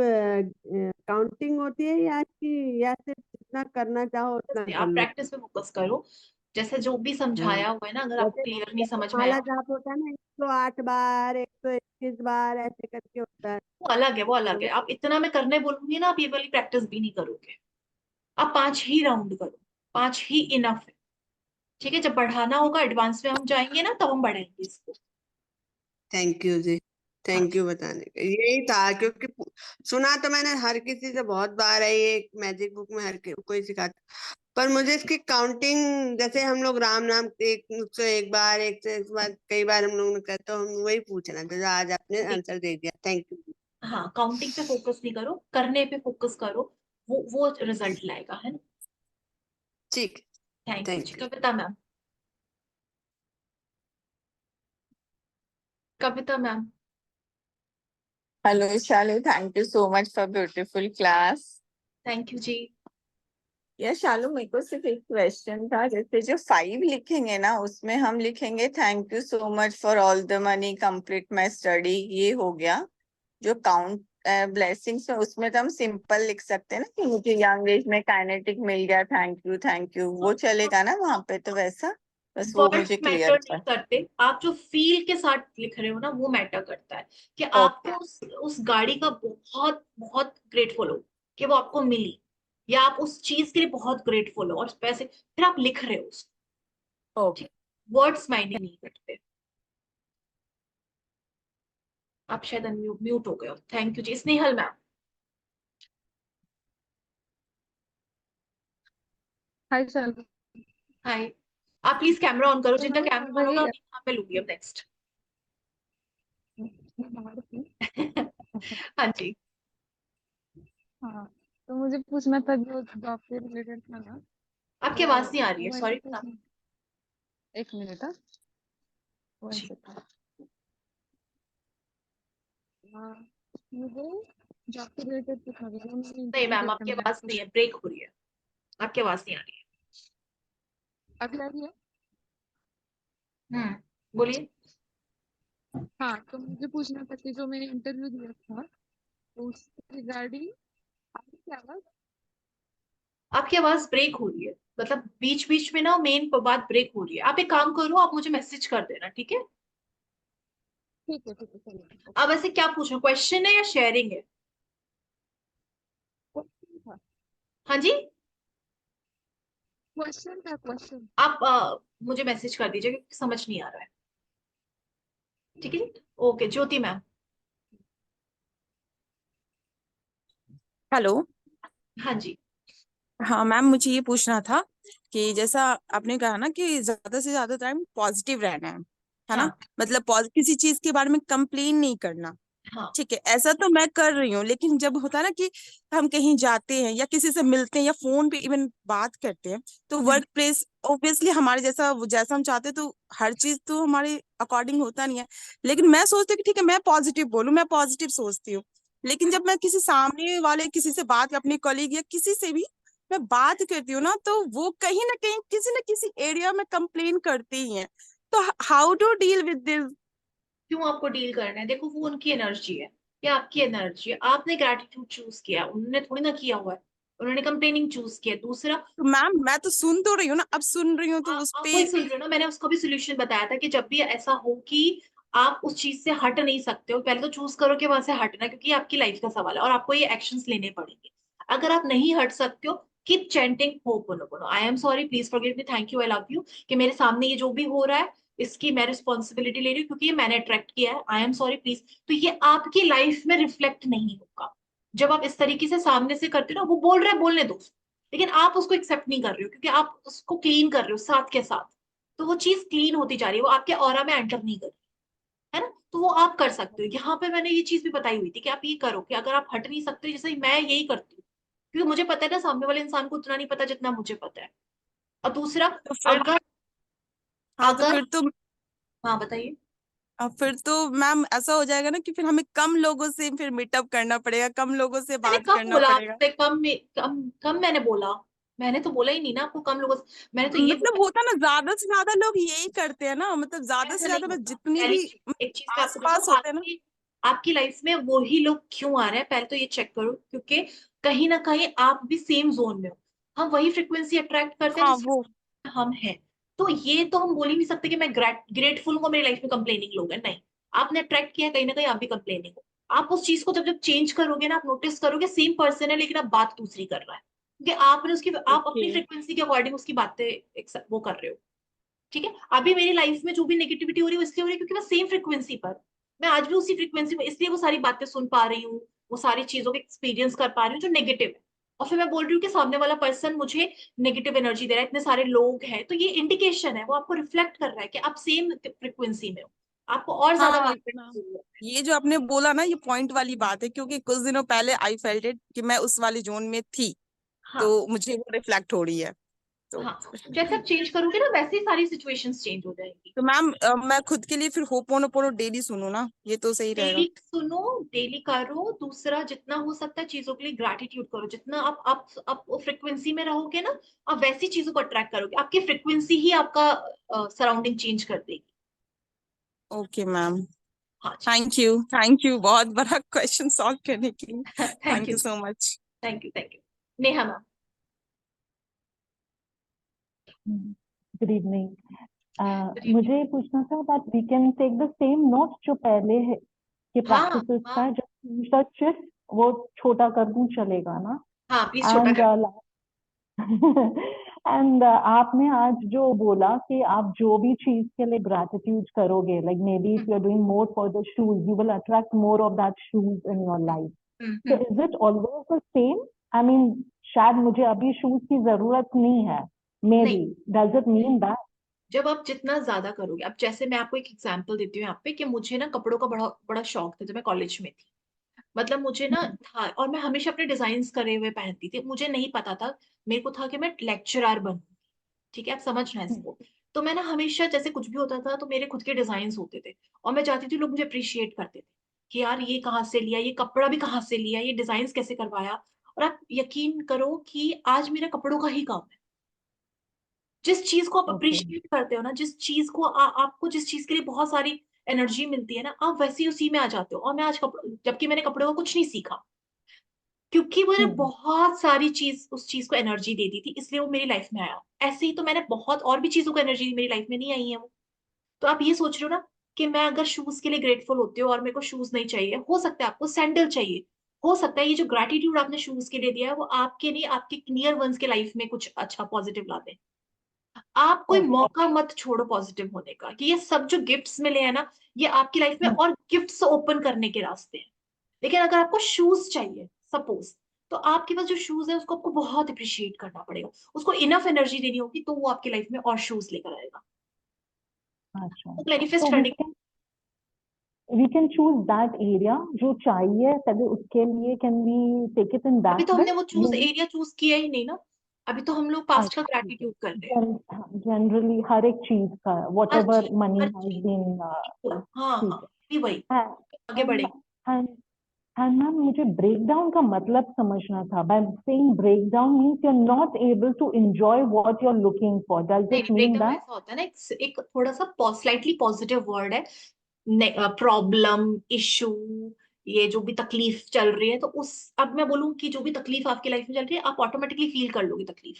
काउंटिंग होती है या सिर्फ जितना करना चाहो उतना जैसे कर आप लो? प्रैक्टिस पे फोकस करो, जैसे जो भी हाँ, समझाया हुआ है ना, अगर आपको जैसे क्लियर नहीं जैसे समझ में माला आया, जाप होता है ना, 108 बार, 121 बार ऐसे करके होता है। वो अलग है, वो तो अलग है। वो आप इतना मैं करने बोलूंगी ना, आप ये वाली प्रैक्टिस भी नहीं करोगे। आप 5 ही राउंड करो, 5 ही इनफ है। ठीक है, जब बढ़ाना होगा, एडवांस में हम जाएंगे ना, तब हम बढ़ाएंगे इसको। थैंक यू जी, हाँ थैंक यू बताने का, यही था क्योंकि सुना तो मैंने हर किसी से बहुत बार है, ये मैजिक बुक में कोई सिखाता, पर मुझे इसकी काउंटिंग जैसे हम लोग राम नाम एक मुझसे एक बार, एक से एक बार कई बार हम लोग ने कहते, तो हम वही पूछना था जो आज आपने नहीं, आंसर दे दिया, थैंक यू। हाँ, काउंटिंग पे फोकस नहीं करो, करने पे फोकस करो, वो रिजल्ट लाएगा, है ना। ठीक, thank you ji. Thank you. Kavita ma'am. Kavita ma'am. Hello, Shalu. Thank you so much for beautiful class. Thank you जी। यार शालू, मेरे को सिर्फ एक क्वेश्चन था। जैसे जो 5 लिखेंगे ना, उसमें हम लिखेंगे thank you so much for all the money, complete my study, ये हो गया। जो काउंट ब्लेसिंग्स है उसमें तो हम सिंपल लिख सकते हैं ना कि मुझे यंग एज में काइनेटिक मिल गया, थैंक यू, वो चलेगा ना वहां पे? तो वैसा बस वो वर्ड्स मुझे मैटर क्लियर नहीं था। करते, आप जो फील के साथ लिख रहे हो ना वो मैटर करता है। कि ओके। आपको उस गाड़ी का बहुत बहुत ग्रेटफुल हो कि वो आपको मिली, या आप उस चीज के लिए बहुत ग्रेटफुल हो और पैसे फिर आप लिख रहे हो उसको। ओके। ठीक, वर्ड्स मायने नहीं करते। आप शायद म्यूट हो गए हो। थैंक यू जी। Snehal ma'am. Hi sir. Hi. आप प्लीज कैमरा ऑन करो, तो जिनका मैम कैमरा ऑन होगा वही उन्हीं का मैं लूंगी अब नेक्स्ट। बाहर थी। हाँ जी। हाँ, तो मुझे पूछना था जो जॉब से रिलेटेड था ना, आपकी तो आवाज नहीं आ रही है, वही सॉरी। पूछना। एक मिनट। हाँ, वन जी। सेकंड। हाँ, मुझे जॉब से रिलेटेड पूछना था, तो मैंने नहीं इंटरव्यू मैम, दिया था, आपकी मैंने आवाज आपको। नहीं है, ब्रेक हो रही है। आपकी आवाज नहीं आ रही अभी आ रही है? है। बोलिए। हाँ, तो मुझे पूछना था कि जो मैंने इंटरव्यू दिया था, तो उसके रिगार्डिंग आपकी क्या आवाज। आपकी आवाज ब्रेक हो रही है, मतलब बीच बीच में ना मेन बात ब्रेक हो रही है। आप एक काम करो, आप मुझे मैसेज कर देना, ठीक है? ठीक है, चलिए। अब ऐसे क्या पूछना, क्वेश्चन है या शेयरिंग है? क्वेश्चन था। हाँ जी। क्वेश्चन। आप मुझे मैसेज कर दीजिए क्योंकि समझ नहीं आ रहा है। ठीक है जी। ओके, ज्योति मैम। हेलो। हाँ जी। हाँ मैम, मुझे ये पूछना था कि जैसा आपने कहा ना कि ज्यादा से ज्यादा टाइम पॉजिटिव रहना है ना? हाँ मतलब किसी चीज के बारे में कंप्लेन नहीं करना। हाँ ठीक है, ऐसा तो मैं कर रही हूँ, लेकिन जब होता है ना कि हम कहीं जाते हैं या किसी से मिलते हैं या फोन पे इवन बात करते हैं, तो वर्क प्लेस ऑब्वियसली हमारे जैसा हम चाहते हैं, तो हर चीज तो हमारे अकॉर्डिंग होता नहीं है। लेकिन मैं सोचती हूँ कि ठीक है, मैं पॉजिटिव बोलूँ, मैं पॉजिटिव सोचती हूँ। लेकिन जब मैं किसी सामने वाले किसी से बात, अपने कलीग या किसी से भी मैं बात करती हूँ ना, तो वो कहीं ना किसी एरिया में कंप्लेन करते ही हैं। तो how to deal with this? क्यों आपको डील करना है? देखो, वो उनकी एनर्जी है या आपकी एनर्जी है। आपने ग्रेटिट्यूड चूज किया, उन्होंने थोड़ी ना किया हुआ है। उन्होंने कंप्लेनिंग चूज किया। दूसरा, तो मैम, मैं तो सुन तो रही हूँ ना, अब सुन रही हूँ तो उस आप पे। वही सुन रहे हो ना, मैंने उसका भी सोल्यूशन बताया था कि जब भी ऐसा हो कि आप उस चीज से हट नहीं सकते हो, पहले तो चूज करो कि वहां से हटना है, क्योंकि ये आपकी लाइफ का सवाल है और आपको ये एक्शंस लेने पड़ेंगे। अगर आप नहीं हट सकते हो, keep chanting ho'oponopono, I am sorry, please forgive me, thank you, I love you, कि मेरे सामने ये जो भी हो रहा है इसकी मैं रिस्पॉन्सिबिलिटी ले रही हूँ क्योंकि ये मैंने अट्रैक्ट किया है, आई एम सॉरी प्लीज। तो ये आपकी लाइफ में रिफ्लेक्ट नहीं होगा। जब आप इस तरीके से सामने से करते हो ना, वो बोल रहे हैं बोलने दो, लेकिन आप उसको एक्सेप्ट नहीं कर रहे हो क्योंकि आप उसको क्लीन कर रहे हो साथ के साथ। तो वो चीज क्लीन होती जा रही है, वो आपके ऑरा में एंटर नहीं कर रही है ना। तो वो आप कर सकते हो। यहाँ पे मैंने ये चीज भी बताई हुई थी कि आप ये करो कि अगर आप हट नहीं सकते, जैसे मैं यही करती हूँ क्योंकि मुझे पता है ना सामने वाले इंसान को उतना नहीं पता जितना मुझे पता है। और दूसरा, तो फिर अगर हाँ, तो अगर फिर तो हाँ बताइए। फिर तो मैम ऐसा हो जाएगा ना कि फिर हमें कम लोगों से फिर मीटअप करना पड़ेगा, कम लोगों से मैंने बात कब करना बोला पड़ेगा। आपसे कम में कम? कम मैंने बोला? मैंने तो बोला ही नहीं ना आपको कम लोगों से। मैंने तो ये मतलब बोला होता ना, ज्यादा से ज्यादा लोग यही करते हैं ना, मतलब ज्यादा से ऐसा नहीं ज्यादा लोग होता। जितनी पहली भी चीज, एक चीज मैं आपको आसपास बताऊं, होते हैं ना। आपकी लाइफ में वही लोग क्यों आ रहे हैं, पहले तो ये चेक करो, क्योंकि कहीं ना कहीं आप भी सेम जोन में हो। हम वही फ्रिक्वेंसी अट्रैक्ट करते हैं हाँ जिस वो। frequency में हम हैं। तो ये तो हम बोल ही नहीं सकते कि मैं ग्रेटफुल हूँ मेरी लाइफ में कंप्लेनिंग लोग हैं, नहीं। आपने अट्रैक्ट किया है, कहीं ना कहीं आप भी कंप्लेनिंग हो। आप उस चीज को जब जब चेंज करोगे ना, आप नोटिस करोगे सेम पर्सन है लेकिन आप बात दूसरी कर रहा है, क्योंकि आपने उसकी, आप ओके। अपनी फ्रिक्वेंसी के अकॉर्डिंग उसकी बातें वो कर रहे हो। ठीक है, अभी मेरी लाइफ में जो भी नेगेटिविटी हो रही है वो इसलिए हो रही है क्योंकि मैं सेम फ्रिक्वेंसी पर, मैं आज भी उसी फ्रिक्वेंसी में, इसलिए वो सारी बातें सुन पा रही हूँ, वो सारी चीजों को एक्सपीरियंस कर पा रही हूँ जो नेगेटिव है। और फिर मैं बोल रही हूँ कि सामने वाला पर्सन मुझे नेगेटिव एनर्जी दे रहा है, इतने सारे लोग हैं, तो ये इंडिकेशन है, वो आपको रिफ्लेक्ट कर रहा है कि आप सेम फ्रिक्वेंसी में हो। आपको और ज्यादा हाँ कॉन्फिडेंस मैम, की जरूरत है। ये जो आपने बोला ना, ये पॉइंट वाली बात है, क्योंकि कुछ दिनों पहले आई फेल्ट इट कि मैं उस वाली जोन में थी, हाँ तो मुझे वो रिफ्लेक्ट हो रही है। तो हाँ, जैसे आप चेंज करोगे ना वैसे ही सारी सिचुएशंस चेंज हो जाएंगी। तो मैम मैं खुद के लिए फिर होपोनोपोनो डेली सुनूं ना, ये तो सही रहेगा। डेली सुनो, डेली करो। दूसरा, जितना हो सकता है चीजों के लिए ग्रैटिट्यूड करो। जितना आप फ्रिक्वेंसी में रहोगे ना, आप वैसी चीजों को अट्रैक्ट करोगे। आपकी फ्रिक्वेंसी ही आपका सराउंडिंग चेंज कर देगी। ओके मैम, हाँ जी। थैंक यू बहुत बड़ा क्वेश्चन सॉल्व करने के लिए। Thank thank you, you so much. Thank you, thank you. Neha ma'am. Good evening. मुझे ये पूछना था that we can take the same notes जो पहले है के हाँ प्रैक्टिसेस का हाँ जो सिर्फ वो छोटा कर दूं चलेगा ना? हाँ, प्लीज छोटा एंड कर। एंड आपने आज जो बोला कि आप जो भी चीज के लिए ग्रैटिट्यूड करोगे, like maybe if you are doing more for the shoes you will attract more of that shoes in your life. तो is it always the same? I mean शायद मुझे अभी शूज की जरूरत नहीं है, मे नहीं, be does it mean that? जब आप जितना ज्यादा करोगे। अब जैसे मैं आपको एक एग्जांपल देती हूँ यहाँ पे, कि मुझे ना कपड़ों का बड़ा बड़ा शौक था जब मैं कॉलेज में थी। मतलब मुझे ना था, और मैं हमेशा अपने डिजाइन करे हुए पहनती थी। मुझे नहीं पता था, मेरे को था कि मैं लेक्चरर बनूंगी। ठीक है, आप समझ रहे हैं इसको? तो मैं ना हमेशा जैसे कुछ भी होता था तो मेरे खुद के डिजाइन होते थे, और मैं चाहती थी लोग मुझे अप्रिशिएट करते थे कि यार ये कहाँ से लिया, ये कपड़ा भी कहाँ से लिया, ये डिजाइन कैसे करवाया। और आप यकीन करो कि आज मेरा कपड़ों का ही काम है। जिस चीज को आप ओके। अप्रिशिएट करते हो ना, जिस चीज को आपको जिस चीज के लिए बहुत सारी एनर्जी मिलती है ना, आप वैसे ही उसी में आ जाते हो। और मैं आज जबकि मैंने कपड़ों का कुछ नहीं सीखा, क्योंकि मैंने बहुत सारी चीज उस चीज को एनर्जी दे दी थी, इसलिए वो मेरी लाइफ में आया। ऐसे ही तो मैंने बहुत और भी चीजों को एनर्जी दी, मेरी लाइफ में नहीं आई है वो। तो आप ये सोच रहे हो ना कि मैं अगर शूज के लिए ग्रेटफुल होती हूँ और मेरे को शूज नहीं चाहिए, हो सकता है आपको सैंडल चाहिए। हो सकता है ये जो ग्रेटिट्यूड आपने शूज के लिए दिया है वो आपके नहीं, आपके नियर वंस के लाइफ में कुछ अच्छा पॉजिटिव ला दे। आप कोई मौका मत छोड़ो पॉजिटिव होने का, कि ये सब जो गिफ्ट्स मिले हैं ना, ये आपकी लाइफ में और गिफ्ट्स ओपन करने के रास्ते हैं। लेकिन अगर आपको शूज चाहिए सपोज, तो आपके पास जो शूज है उसको आपको बहुत अप्रिशिएट करना पड़ेगा, उसको इनफ एनर्जी देनी होगी, तो वो आपकी लाइफ में और शूज मैनिफेस्ट लेकर आएगा। अच्छा, तो मैनिफेस्ट तो करने we can choose that area जो चाहिए, तभी उसके लिए can we take it in अभी दैट तो वे? हमने वो चूज एरिया चूज किया ही नहीं ना। अभी तो हम लोग पास्ट का अच्छा, ठीक है। ग्रेटिट्यूड कर रहे हैं। जनरली हर एक चीज का वॉट हर एवर चीज, मनी हर हैज चीज। बीन। बिल्कुल, हाँ ठीक हाँ, भी वही है। आगे एंड बढ़ेंगे। एंड मैम मुझे ब्रेक डाउन का मतलब समझना था। By saying break down means you are not able to enjoy what you are looking for, does नहीं, it break mean down that? ऐसा होता है ना, एक थोड़ा सा स्लाइटली पॉजिटिव वर्ड है। प्रॉब्लम, इशू, ये जो भी तकलीफ चल रही है, तो उस अब मैं बोलूँ कि जो भी तकलीफ आपकी लाइफ में चल रही है, आप ऑटोमेटिकली फील कर लोगे तकलीफ,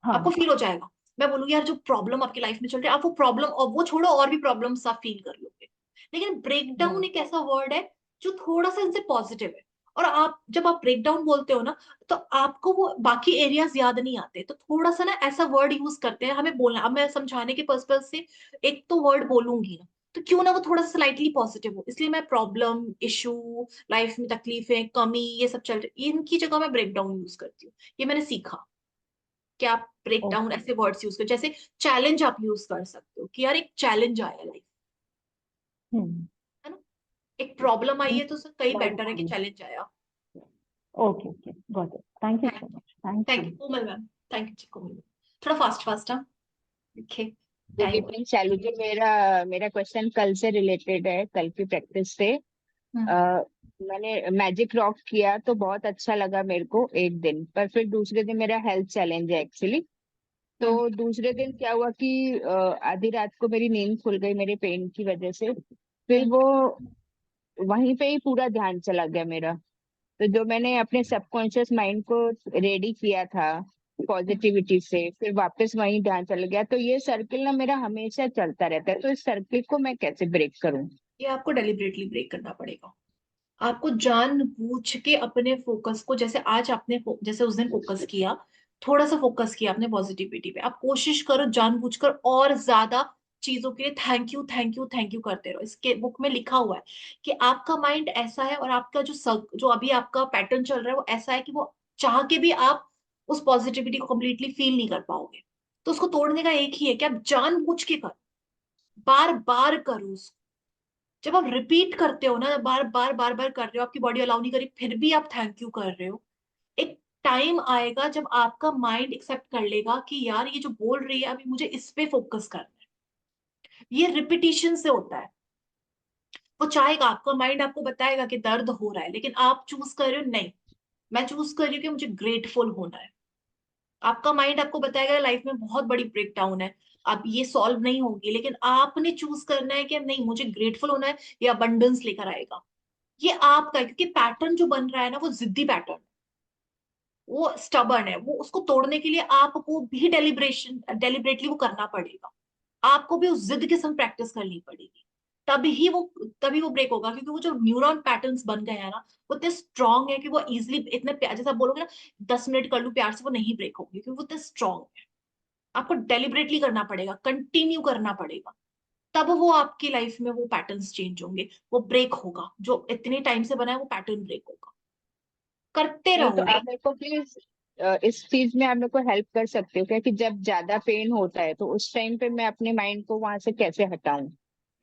आपको हाँ। फील हो जाएगा। मैं बोलूंगी यार जो प्रॉब्लम आपकी लाइफ में चल रही है, आप वो प्रॉब्लम, और वो छोड़ो और भी प्रॉब्लम्स आप फील कर लोगे। लेकिन ब्रेक डाउन एक ऐसा वर्ड है जो थोड़ा सा इनसे पॉजिटिव है। और आप जब आप ब्रेक डाउन बोलते हो ना, तो आपको वो बाकी एरियाज याद नहीं आते, तो थोड़ा सा ना ऐसा वर्ड यूज करते हैं हमें बोलना। अब मैं समझाने के पर्पज से एक तो वर्ड बोलूंगी ना, तो क्यों ना वो थोड़ा सा स्लाइटली पॉजिटिव हो। इसलिए मैं प्रॉब्लम, इशू, लाइफ में तकलीफें, कमी, ये सब चल रही, इनकी जगह मैं ब्रेक डाउन यूज करती हूँ। ये मैंने सीखा कि आप ब्रेक डाउन ऐसे वर्ड्स यूज करो। जैसे चैलेंज आप यूज कर सकते हो कि यार एक चैलेंज आया लाइफ, है ना, एक प्रॉब्लम आई है, तो उससे कहीं बेटर है कि चैलेंज आया। Okay okay, got it. Thank you so much. Thank thank you. You Komal ma'am, thank you ji Komal ma'am. थोड़ा फास्ट फास्ट हाँ, okay good time. Evening Shalu ji. मेरा मेरा क्वेश्चन कल से रिलेटेड है, कल की प्रैक्टिस से। मैंने मैजिक रॉक किया तो बहुत अच्छा लगा मेरे को एक दिन, पर फिर दूसरे दिन मेरा हेल्थ चैलेंज है एक्चुअली। तो दूसरे दिन क्या हुआ कि आधी रात को मेरी नींद खुल गई मेरे पेन की वजह से। फिर वो वहीं पे ही पूरा ध्यान चला गया मेरा। तो जो मैंने अपने सबकॉन्शियस माइंड को रेडी किया था पॉजिटिविटी से, फिर वापस वहीं ध्यान चला गया। तो ये सर्किल ना मेरा हमेशा चलता रहता है, तो इस सर्किल को मैं कैसे ब्रेक करूं? ये आपको डेलिबरेटली ब्रेक करना पड़ेगा। आपको जानबूझ के अपने फोकस को, जैसे आज आपने जैसे उस दिन फोकस किया, थोड़ा सा फोकस किया आपने पॉजिटिविटी पे, आप कोशिश करो जानबूझकर और ज्यादा चीजों के लिए thank you thank you thank you करते रहो। इसके बुक में लिखा हुआ है कि आपका माइंड ऐसा है, और आपका जो अभी आपका पैटर्न चल रहा है वो ऐसा है कि वो चाह के भी आप उस पॉजिटिविटी को कंप्लीटली फील नहीं कर पाओगे। तो उसको तोड़ने का एक ही है कि आप जानबूझ के करो, बार बार करो उसको। जब आप रिपीट करते हो ना, बार बार बार बार कर रहे हो, आपकी बॉडी अलाउ नहीं करी, फिर भी आप थैंक यू कर रहे हो, एक टाइम आएगा जब आपका माइंड एक्सेप्ट कर लेगा कि यार ये जो बोल रही है अभी मुझे इस पे फोकस करना है। ये रिपीटिशन से होता है। वो चाहेगा, आपका माइंड आपको बताएगा कि दर्द हो रहा है, लेकिन आप चूज कर रहे हो नहीं, मैं चूज कर रही हूँ कि मुझे ग्रेटफुल होना है। आपका माइंड आपको बताएगा लाइफ में बहुत बड़ी ब्रेकडाउन है, अब ये सॉल्व नहीं होगी, लेकिन आपने चूज करना है कि नहीं मुझे ग्रेटफुल होना है, ये अबंडेंस लेकर आएगा। ये आपका है, क्योंकि पैटर्न जो बन रहा है ना वो जिद्दी पैटर्न, वो स्टबर्न है, वो उसको तोड़ने के लिए आपको भी डेलिब्रेटली वो करना पड़ेगा। आपको भी उस जिद के संग प्रैक्टिस करनी पड़ेगी, तभी वो ब्रेक होगा। क्योंकि वो जो न्यूरॉन पैटर्न्स बन गए हैं ना वो इतने स्ट्रांग है कि वो इजिली इतने प्यार, जैसे आप बोलोगे ना 10 मिनट कर लूं प्यार से, वो नहीं ब्रेक होगी क्योंकि वो इतने स्ट्रांग है। आपको डेलिब्रेटली करना पड़ेगा, कंटिन्यू करना पड़ेगा, तब वो आपकी लाइफ में वो पैटर्न्स चेंज होंगे, वो ब्रेक होगा। जो इतने टाइम से बना है वो पैटर्न ब्रेक होगा। करते नहीं तो रहो। आप मेरे को प्लीज इस चीज में आप मेरे को हेल्प कर सकते हो क्या, कि जब ज्यादा पेन होता है तो उस टाइम पे मैं अपने माइंड को वहां से कैसे हटाऊं,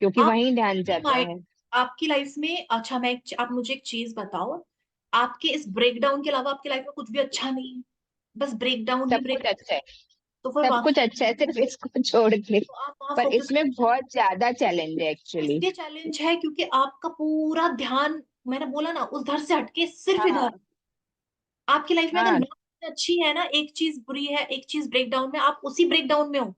क्योंकि आप वहीं ध्यान अपने जाता माइंड, है। आपकी लाइफ में, अच्छा आप मुझे एक चीज बताओ, आपके इस ब्रेकडाउन के अलावा आपकी लाइफ में कुछ भी अच्छा नहीं है? बस ब्रेकडाउन ही सब कुछ ब्रेकडाउन। अच्छा है, तो फिर सब वहां, कुछ अच्छा है, सिर्फ इसको छोड़ के। तो आप वहां पर फोकस इसमें करो। बहुत ज्यादा चैलेंज है एक्चुअली। इसलिए चैलेंज है क्योंकि आपका पूरा ध्यान, मैंने बोला ना, उधर से हटके सिर्फ इधर। हाँ आपकी लाइफ में अगर हाँ 9 चीजें अच्छी है ना, एक चीज बुरी है, एक चीज ब्रेकडाउन में, आप उसी ब्रेकडाउन में हो।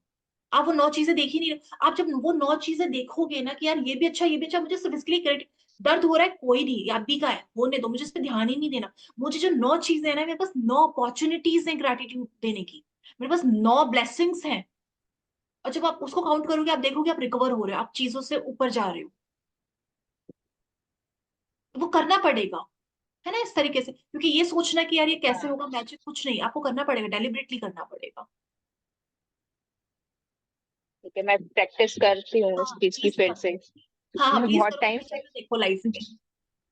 आप वो 9 चीजें देख ही नहीं रहे। आप जब वो 9 चीजें देखोगे ना कि यार ये भी अच्छा, ये भी अच्छा, मुझे सिर्फ इसके लिए क्रेडिट, दर्द हो रहा है कोई नहीं, आप भी का है होने दो, मुझे इस पर ध्यान ही नहीं देना। मुझे जो 9 चीजें है ना, मेरे पास 9 अपॉर्चुनिटीज हैं ग्रेटिट्यूड देने की, मेरे पास 9 ब्लेसिंग्स हैं। और जब आप उसको काउंट करोगे आप देखोगे आप रिकवर हो रहे हो, आप चीजों से ऊपर जा रहे हो। वो करना पड़ेगा, है ना, इस तरीके से। क्योंकि ये सोचना कि यार ये कैसे होगा मैजिक, कुछ नहीं, आपको करना पड़ेगा, डेलिबरेटली करना पड़ेगा। ठीक है, मैं प्रैक्टिस करती हूँ इस हाँ चीज की प्लीज फिर से। करो। हाँ हाँ मैं प्लीज बहुत करो, टाइम फिर से करके देखो लाइफ में।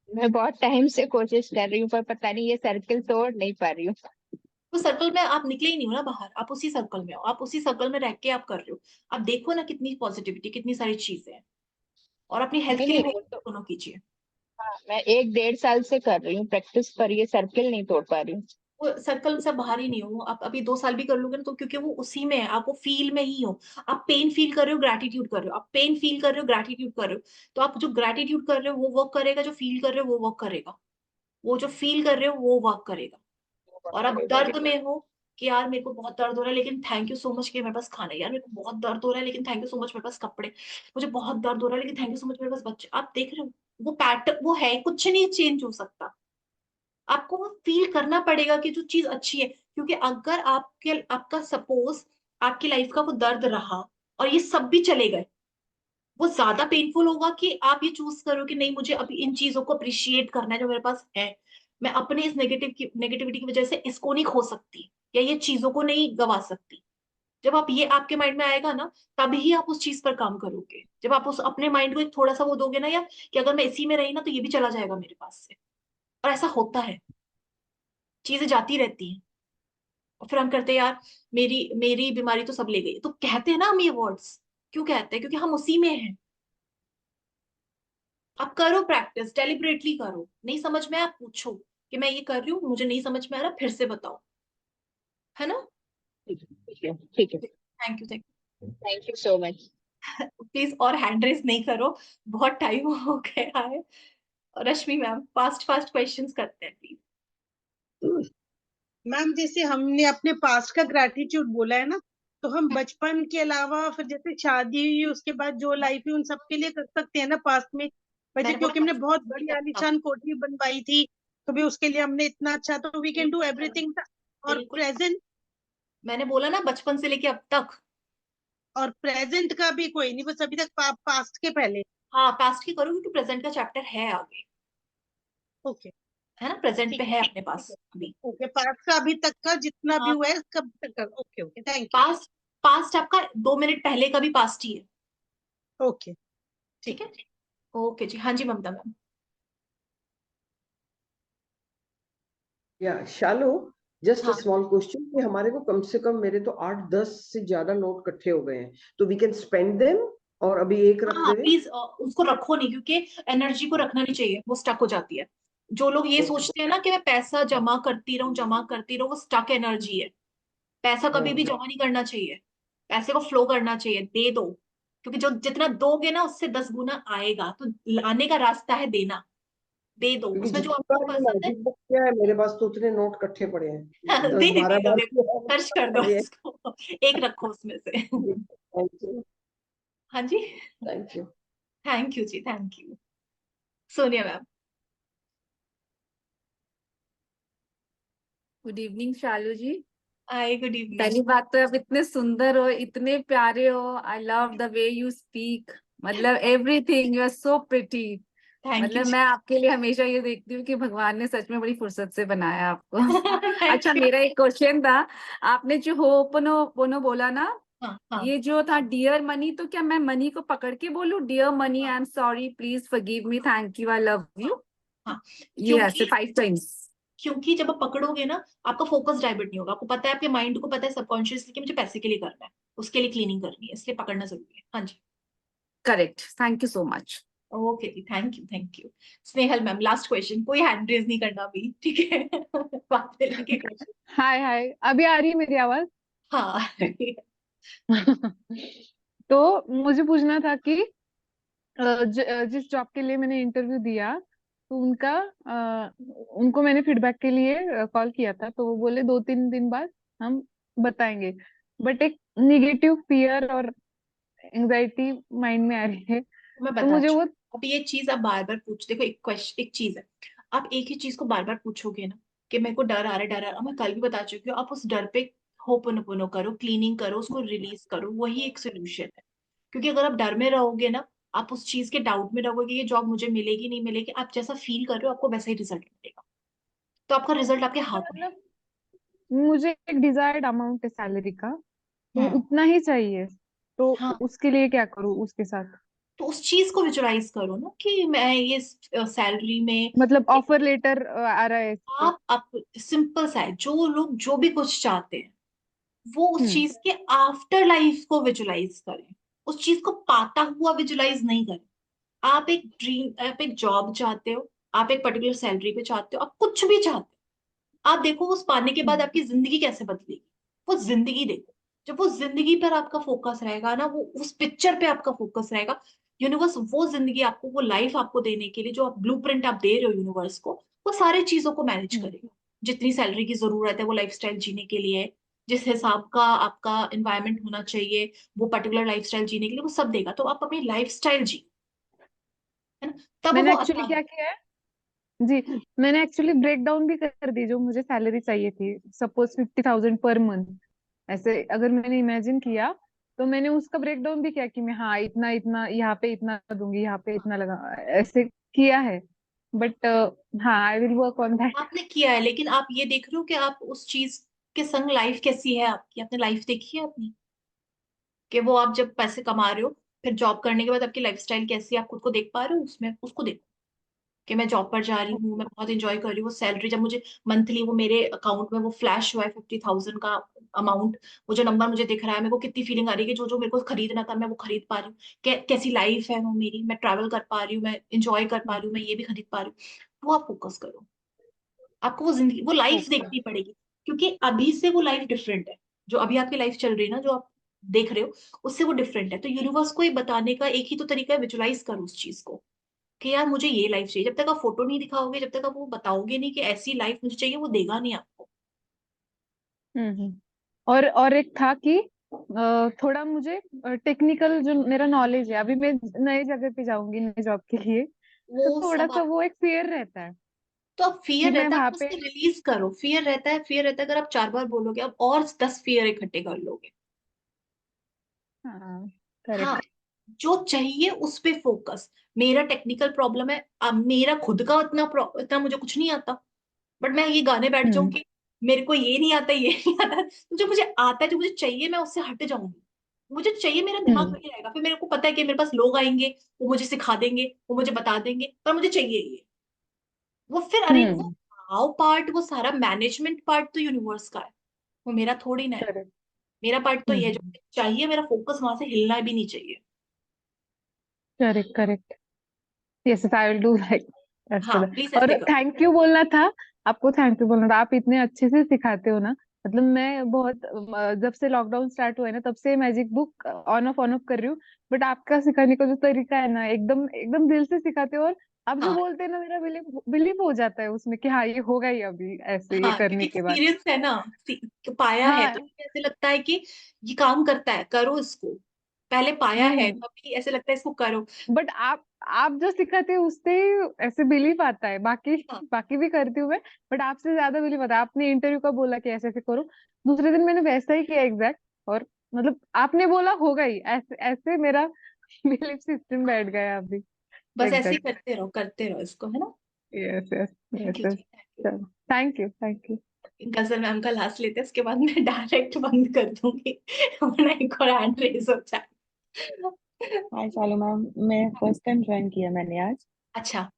मैं बहुत टाइम से कोशिश कर रही हूँ, पर पता नहीं ये सर्किल तोड़ नहीं पा रही हूँ। तो सर्कल में आप निकले ही नहीं हो ना बाहर, आप उसी सर्कल में हो, आप उसी सर्कल में रह के आप कर रहे हो। आप देखो ना कितनी पॉजिटिविटी, कितनी सारी चीजें हैं। और अपनी हेल्थ नहीं के लिए नहीं, वो वो तो दोनों कीजिए। हाँ, मैं 1-1.5 साल से कर रही हूँ प्रैक्टिस, पर ये सर्किल नहीं तोड़ पा रही हूँ। वो सर्कल से बाहर ही नहीं हो आप, अभी 2 साल भी कर लोगे ना तो, क्योंकि वो उसी में है, आप वो फील में ही हो। आप पेन फील कर रहे हो, ग्रैटिट्यूड कर रहे हो, आप पेन फील कर रहे हो, ग्रैटिट्यूड कर रहे हो। तो आप जो ग्रैटिट्यूड कर रहे हो वो वर्क करेगा, जो फील कर रहे हो वो वर्क करेगा, वो जो फील कर रहे हो वो वर्क करेगा। वो बात और अब करेगा दर्द बिल्कुल। में हो कि यार मेरे को बहुत दर्द हो रहा है लेकिन थैंक यू सो मच कि मेरे पास खाना है, यार मेरे को बहुत दर्द हो रहा है लेकिन थैंक यू सो मच मेरे पास कपड़े, मुझे बहुत दर्द हो रहा है लेकिन थैंक यू सो मच मेरे पास बच्चे। आप देख रहे हो वो पैटर्न, वो है, कुछ नहीं चेंज हो सकता। आपको वो फील करना पड़ेगा कि जो चीज अच्छी है। क्योंकि अगर आपका सपोज आपकी लाइफ का वो दर्द रहा और ये सब भी चले गए, वो ज्यादा पेनफुल होगा कि आप ये चूज करो कि नहीं मुझे अभी इन चीजों को अप्रिशिएट करना है जो मेरे पास है। मैं अपने इस नेगेटिविटी की वजह से इसको नहीं खो सकती, या ये चीजों को नहीं गवा सकती। जब आप ये आपके माइंड में आएगा ना, तभी आप उस चीज पर काम करोगे। जब आप उस अपने माइंड को एक थोड़ा सा वो दोगे ना, या कि अगर मैं इसी में रही ना तो ये भी चला जाएगा मेरे पास से। और ऐसा होता है, चीजें जाती रहती हैं। और फिर हम करते हैं यार, मेरी मेरी बीमारी तो सब ले गई, तो कहते हैं ना हम ये वर्ड्स। क्यों कहते हैं? क्योंकि हम उसी में हैं। आप करो प्रैक्टिस, डेलिबरेटली करो। नहीं समझ में आया आप पूछो कि मैं ये कर रही हूँ, मुझे नहीं समझ में आ रहा, फिर से बताओ, है ना। ठीक है ठीक है ठीक है। Thank you, thank thank you so much. You. Please और हैंड रेस नहीं करो, बहुत टाइम हो गया है। और रश्मि मैम फास्ट फास्ट क्वेश्चंस करते हैं प्लीज। मैम जैसे हमने अपने पास्ट का ग्रैटिट्यूड बोला है ना, तो हम बचपन के अलावा फिर जैसे शादी हुई उसके बाद जो लाइफ है उन सब के लिए कर सकते हैं ना पास्ट में। वैसे मैंने बोला क्योंकि हमने बचपन बहुत से बड़ी लेके अब तक। आलीशान कोठी बनवाई थी, तो भी उसके लिए हमने इतना अच्छा, तो वी कैन डू बिल्कुल करो, एवरीथिंग। और बिल्कुल करो। प्रेजेंट, मैंने बोला ना बचपन से लेके अब तक। और प्रेजेंट का भी कोई नहीं, बस अभी तक पास्ट के पहले। हाँ पास्ट की करो क्योंकि प्रेजेंट का चैप्टर है आगे, ओके है ना, प्रेजेंट ठीक पे है है अपने ठीक पास है। अभी। ओके, पास्ट का अभी तक का जितना भी हाँ हुआ है उसका अभी तक का। Okay okay, thank you. Past, past आपका 2 मिनट पहले का भी पास्ट ही है। ओके ठीक ठीक है। है। ओके जी, हाँ जी ममता मैम। या शालू, जस्ट अ हाँ स्मॉल क्वेश्चन कि हमारे को कम से कम मेरे तो 8-10 से ज्यादा नोट इकट्ठे हो गए हैं, तो वी कैन स्पेंड देम और अभी एक रख हाँ दें। प्लीज उसको रखो नहीं, क्योंकि एनर्जी को रखना नहीं चाहिए, वो स्टक हो जाती है। जो लोग ये सोचते हैं ना कि मैं पैसा जमा करती रहूं, वो स्टक एनर्जी है। पैसा कभी भी जमा नहीं करना चाहिए, पैसे को फ्लो करना चाहिए, दे दो। क्योंकि जो जितना दोगे ना उससे 10 गुना आएगा, तो लाने का रास्ता है देना। दे दो, क्योंकि उसमें जो जितनी आपको बार ये पसंद है मैजिक बुक किया है मेरे पास तो उतने नोट इकट्ठे पड़े हैं, दे दे 10-12 दे दो, बार देखो किया खर्च कर दो है। उसको, एक रखो उसमें से। Thank you. हाँ जी, thank you. Thank you ji, thank you. Sonia ma'am. Good evening Shalu ji. Hi, good evening. पहली बात तो आप इतने सुंदर हो, इतने प्यारे हो। I love the way you speak, मतलब everything, you are so pretty. Thank you मतलब जी। मैं आपके लिए हमेशा ये देखती हूँ कि भगवान ने सच में बड़ी फुर्सत से बनाया आपको। अच्छा, थैंक यू। मेरा एक क्वेश्चन था। आपने जो होपोनो पोनो बोला ना, हाँ हाँ ये जो था डियर मनी, तो क्या मैं मनी को पकड़ के बोलूं dear money, I am sorry, please forgive me, thank you, I love you, हाँ, ये ऐसे क्योंकि 5 टाइम्स? जब आप पकड़ोगे ना, आपका फोकस डाइवर्ट नहीं होगा। आपको पता है, आपके माइंड को पता है सबकॉन्शियसली कि मुझे पैसे के लिए करना है, उसके लिए क्लीनिंग करनी है, इसलिए पकड़ना जरूरी है। हाँ जी। Correct, thank you so much. Okay जी, thank you, thank you. Snehal ma'am, last question, कोई हैंड रेज नहीं करना अभी, ठीक है? बात में लेके क्वेश्चन। हाय हाय, अभी आ रही है मेरी आवाज? हाँ। तो मुझे पूछना था कि जिस जॉब के लिए मैंने इंटरव्यू दिया, तो उनको मैंने फीडबैक के लिए कॉल किया था, तो वो बोले 2-3 दिन बाद हम बताएंगे। बट एक निगेटिव फियर और एंजाइटी माइंड में आ रही है, मैं तो बताती मुझे हूँ। वो अब ये चीज आप बार बार पूछ, देखो एक क्वेश्चन, एक चीज है, आप एक ही चीज को बार बार पूछोगे ना कि मेरे को डर आ रहा है, डर आ रहा है, मैं कल भी बता चुकी हूँ, आप उस डर पे होपोनोपोनो करो, क्लीनिंग करो, उसको रिलीज करो, वही एक सोल्यूशन है। क्योंकि अगर आप डर में रहोगे ना, आप उस चीज के डाउट में रहोगे कि ये जॉब मुझे मिलेगी नहीं मिलेगी, आप जैसा फील कर रहे हो आपको वैसा ही रिजल्ट मिलेगा। तो आपका रिजल्ट आपके हाथ में है। मतलब मुझे एक डिजायर्ड अमाउंट है सैलरी का, तो हम्म। उतना ही चाहिए, तो हाँ, उसके लिए क्या करूँ उसके साथ? तो उस चीज को विजुअलाइज करो ना कि मैं ये सैलरी में, मतलब ऑफर लेटर आ रहा है इस पे। आप सिंपल सा है, जो लोग जो भी कुछ चाहते हैं वो उस हम्म। चीज के आफ्टर लाइफ को विजुलाइज करें, उस चीज को पाता हुआ विजुलाइज नहीं करें। आप एक ड्रीम, आप एक जॉब चाहते हो, आप एक पर्टिकुलर सैलरी पे चाहते हो, आप कुछ भी चाहते हो, आप देखो उस पाने के बाद हम्म। आपकी जिंदगी कैसे बदलेगी। वो जिंदगी देखो। जब वो जिंदगी पर आपका फोकस रहेगा ना, वो उस पिक्चर पे आपका फोकस रहेगा, यूनिवर्स वो जिंदगी आपको, वो लाइफ आपको देने के लिए जो आप ब्लूप्रिंट आप दे रहे हो यूनिवर्स को, वो सारी चीजों को मैनेज हम्म। करेगा। जितनी सैलरी की जरूरत है वो लाइफस्टाइल जीने के लिए, जिस हिसाब का आपका एनवायरनमेंट होना चाहिए वो पर्टिकुलर लाइफस्टाइल जीने के लिए, वो सब देगा। तो आप अपनी लाइफस्टाइल जी, है ना, तब मैंने वो एक्चुअली आसान क्या है। किया है जी, मैंने एक्चुअली ब्रेक डाउन भी कर दी जो मुझे सैलरी चाहिए थी, सपोज 50,000 पर मंथ, ऐसे अगर मैंने इमेजिन किया, तो मैंने उसका ब्रेक डाउन भी किया कि मैं हाँ इतना इतना यहाँ पे इतना दूंगी, यहाँ पे इतना लगा, ऐसे किया है। बट हाँ, I will work on that. आपने किया है, लेकिन आप ये देख रहे हो कि आप उस चीज के संग लाइफ कैसी है आपकी, आपने लाइफ देखी है अपनी, कि वो आप जब पैसे कमा रहे हो, फिर जॉब करने के बाद आपकी लाइफस्टाइल कैसी है, आप खुद को देख पा रहे हो उसमें, उसको देखो कि मैं जॉब पर जा रही हूँ, मैं बहुत इंजॉय कर रही हूँ, वो सैलरी जब मुझे मंथली वो मेरे अकाउंट में वो फ्लैश हुआ है 50,000 का अमाउंट, वो जो नंबर मुझे दिख रहा है, मेरे को कितनी फीलिंग आ रही है कि जो जो मेरे को खरीदना था मैं वो खरीद पा रही हूँ, कैसी लाइफ है वो मेरी, मैं ट्रैवल कर पा रही हूँ, मैं इंजॉय कर पा रही हूँ, मैं ये भी खरीद पा रही हूँ। वो आप फोकस करो, आपको वो जिंदगी, वो लाइफ ओके। देखनी पड़ेगी। क्योंकि अभी से वो लाइफ डिफरेंट है, जो अभी आपकी लाइफ चल रही है ना, जो आप देख रहे हो, उससे वो डिफरेंट है। तो यूनिवर्स को ये बताने का एक ही तो तरीका है, विजुलाइज करो उस चीज को कि यार मुझे ये लाइफ चाहिए। जब तक आप फोटो नहीं दिखाओगे, जब तक आप वो बताओगे नहीं कि ऐसी लाइफ मुझे चाहिए, वो देगा नहीं आपको। और एक था कि थोड़ा मुझे टेक्निकल जो मेरा नॉलेज है, अभी मैं नए जगह पे जाऊंगी नए जॉब के लिए, तो वो थोड़ा सब सा आप, वो एक फियर रहता है तो अब कि फियर मैं रहता है, वहां आप पे। उससे रिलीज करो। फियर रहता है, फियर रहता है, अगर आप 4 बार बोलोगे अब और 10 फियर इकट्ठे कर लोगे। हाँ, हाँ, करेक्ट। जो चाहिए उस पे फोकस। मेरा टेक्निकल प्रॉब्लम है, अब मेरा खुद का इतना मुझे कुछ नहीं आता, बट मैं ये गाने बैठ जाऊं हम्म। कि मेरे को ये नहीं आता, ये नहीं आता, तो जो मुझे आता है, जो मुझे चाहिए, मैं उससे हट जाऊंगी। मुझे चाहिए, मेरा दिमाग हम्म। वही रहेगा, फिर मेरे को पता है कि मेरे पास लोग आएंगे, वो मुझे सिखा देंगे, वो मुझे बता देंगे, पर मुझे चाहिए ये। वो फिर अरेंज, वो हम्म। हाउ पार्ट, वो सारा मैनेजमेंट पार्ट तो यूनिवर्स का है, वो मेरा थोड़ी ना है। करेक्ट। मेरा पार्ट तो ये है, जो हम्म। मुझे चाहिए, मेरा फोकस वहां से हिलना भी नहीं चाहिए। Correct, correct. Yes, I will do that. हाँ ऐसा प्लीज और ऐसे करो। थैंक यू बोलना था, आपको थैंक यू बोलना था। आप इतने अच्छे से सिखाते हो ना, मतलब मैं बहुत जब से लॉकडाउन स्टार्ट हुआ है ना तब से मैजिक बुक ऑन ऑफ कर रही हूँ। बट आपका सिखाने का जो तरीका है ना, एकदम एकदम दिल से सिखाते हो। और आप जो हाँ बोलते हैं ना, मेरा बिलीव हो जाता है उसमें कि हाँ ये होगा ही अभी ऐसे ये हाँ, क्योंकि करने के बाद। एक्सपीरियंस है ना, पाया है, तो हाँ मुझे ऐसे लगता है कि ये काम करता है, करो इसको। पहले पाया है हम्म। तो अभी ऐसे लगता है इसको करो। बट आप जो सिखाते हो उससे ऐसे बिलीव आता है, बाकी हाँ बाकी भी करती हूँ मैं। बट आपसे ज्यादा बिलीव आता है। आपने इंटरव्यू का बोला कि ऐसे ऐसे करो, दूसरे दिन मैंने वैसा ही किया एग्जैक्ट। और मतलब आपने बोला होगा ही ऐसे ऐसे, मेरा बिलीफ सिस्टम बैठ गया अभी बस ऐसे ही एग्जैक्ट। करते रहो इसको, है ना। Yes yes thank yes you yes. जी, थैंक यू। चलो thank you thank you. Ghazal ma'am का लास्ट लेते हैं, उसके बाद मैं डायरेक्ट बंद कर दूंगी वरना एक और हैंड रेज हो जाए। हाय शालू मैम, मैं फर्स्ट टाइम ज्वाइन किया मैंने आज। अच्छा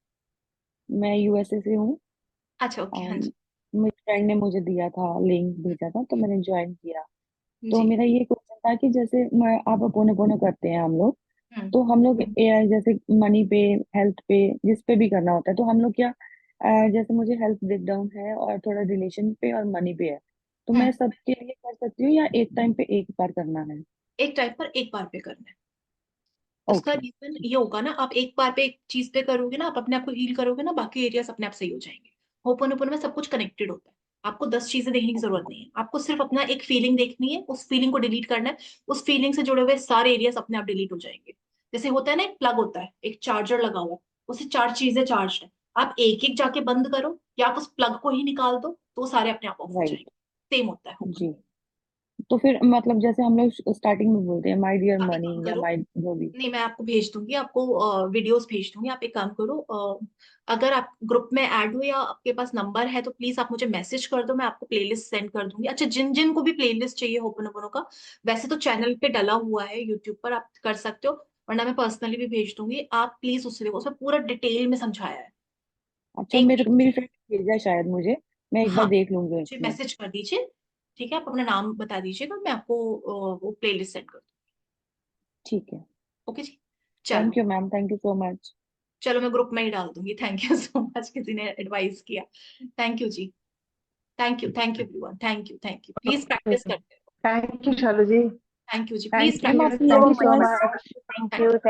मैं यूएसए से हूँ। अच्छा, ओके, हाँ जी। मेरी फ्रेंड ने मुझे दिया था, लिंक भेजा था, तो मैंने ज्वाइन किया। तो जी। मेरा ये क्वेश्चन था कि जैसे मैं आप अपोनो अपोनो करते हैं हम लोग, हम्म तो हम लोग एआई जैसे मनी पे, हेल्थ पे, जिस पे भी करना होता है, तो हम लोग क्या जैसे मुझे हेल्थ ब्रेकडाउन है और थोड़ा रिलेशन पे और मनी पे है, तो मैं हम्म सबके लिए कर सकती हूँ या एक टाइम पे एक बार करना है? एक टाइम पर एक बार पे करना है। उसका ओके। रीजन ये होगा ना, आप एक बार पे एक चीज पे करोगे ना, आप अपने आप को हील करोगे ना, बाकी एरियाज अपने आप सही हो जाएंगे। होपन में सब कुछ कनेक्टेड होता है। आपको 10 चीजें देखने की जरूरत नहीं है, आपको सिर्फ अपना एक फीलिंग देखनी है, उस फीलिंग को डिलीट करना है। उस फीलिंग से जुड़े हुए सारे एरियाज अपने आप डिलीट हो जाएंगे। जैसे होता है ना, एक प्लग होता है, एक चार्जर लगा हुआ है, उससे 4 चीजें चार्ज है। आप एक एक जाके बंद करो या आप उस प्लग को ही निकाल दो, तो वो सारे अपने आप ऑफ हो राइट। जाएंगे। सेम होता है होपन। जी। तो फिर मतलब जैसे हम लोग स्टार्टिंग में बोलते हैं माय डियर आप एक मनी काम या करो, माय जो भी। नहीं मैं आपको भेज दूंगी, आपको वीडियोस भेज दूंगी। आप एक काम करो, अगर आप ग्रुप में ऐड हो या आपके पास नंबर है तो प्लीज आप मुझे मैसेज कर दो, मैं आपको प्लेलिस्ट सेंड कर दूंगी। अच्छा, जिन जिन को भी प्लेलिस्ट चाहिए होपनोपोनो का, वैसे तो चैनल पे डला हुआ है यूट्यूब पर, आप कर सकते हो, वरना मैं पर्सनली भी भेज दूंगी। आप प्लीज उससे देखो, उसमें पूरा डिटेल में समझाया है। अच्छा, एक मेरी फ्रेंड ने भेजा है शायद मुझे, मैं एक हाँ, बार देख लूंगी मुझे उसमें। मैसेज कर दीजिए। ठीक है, आप अपना नाम बता दीजिएगा, मैं आपको वो प्लेलिस्ट सेंड कर दूंगी। ठीक है। ओके जी। थैंक चलो, you ma'am, thank you so much. चलो मैं ग्रुप में ही डाल दूंगी। थैंक यू सो मच, किसी ने एडवाइस किया। Thank you ji. Thank you everyone, thank you, please practice करते रहो। Thank you Shalu ji. Thank you ji, please thank ma'am you आप प्रैक्टिस ये थैंक करो। You so voice much. Thank thank you.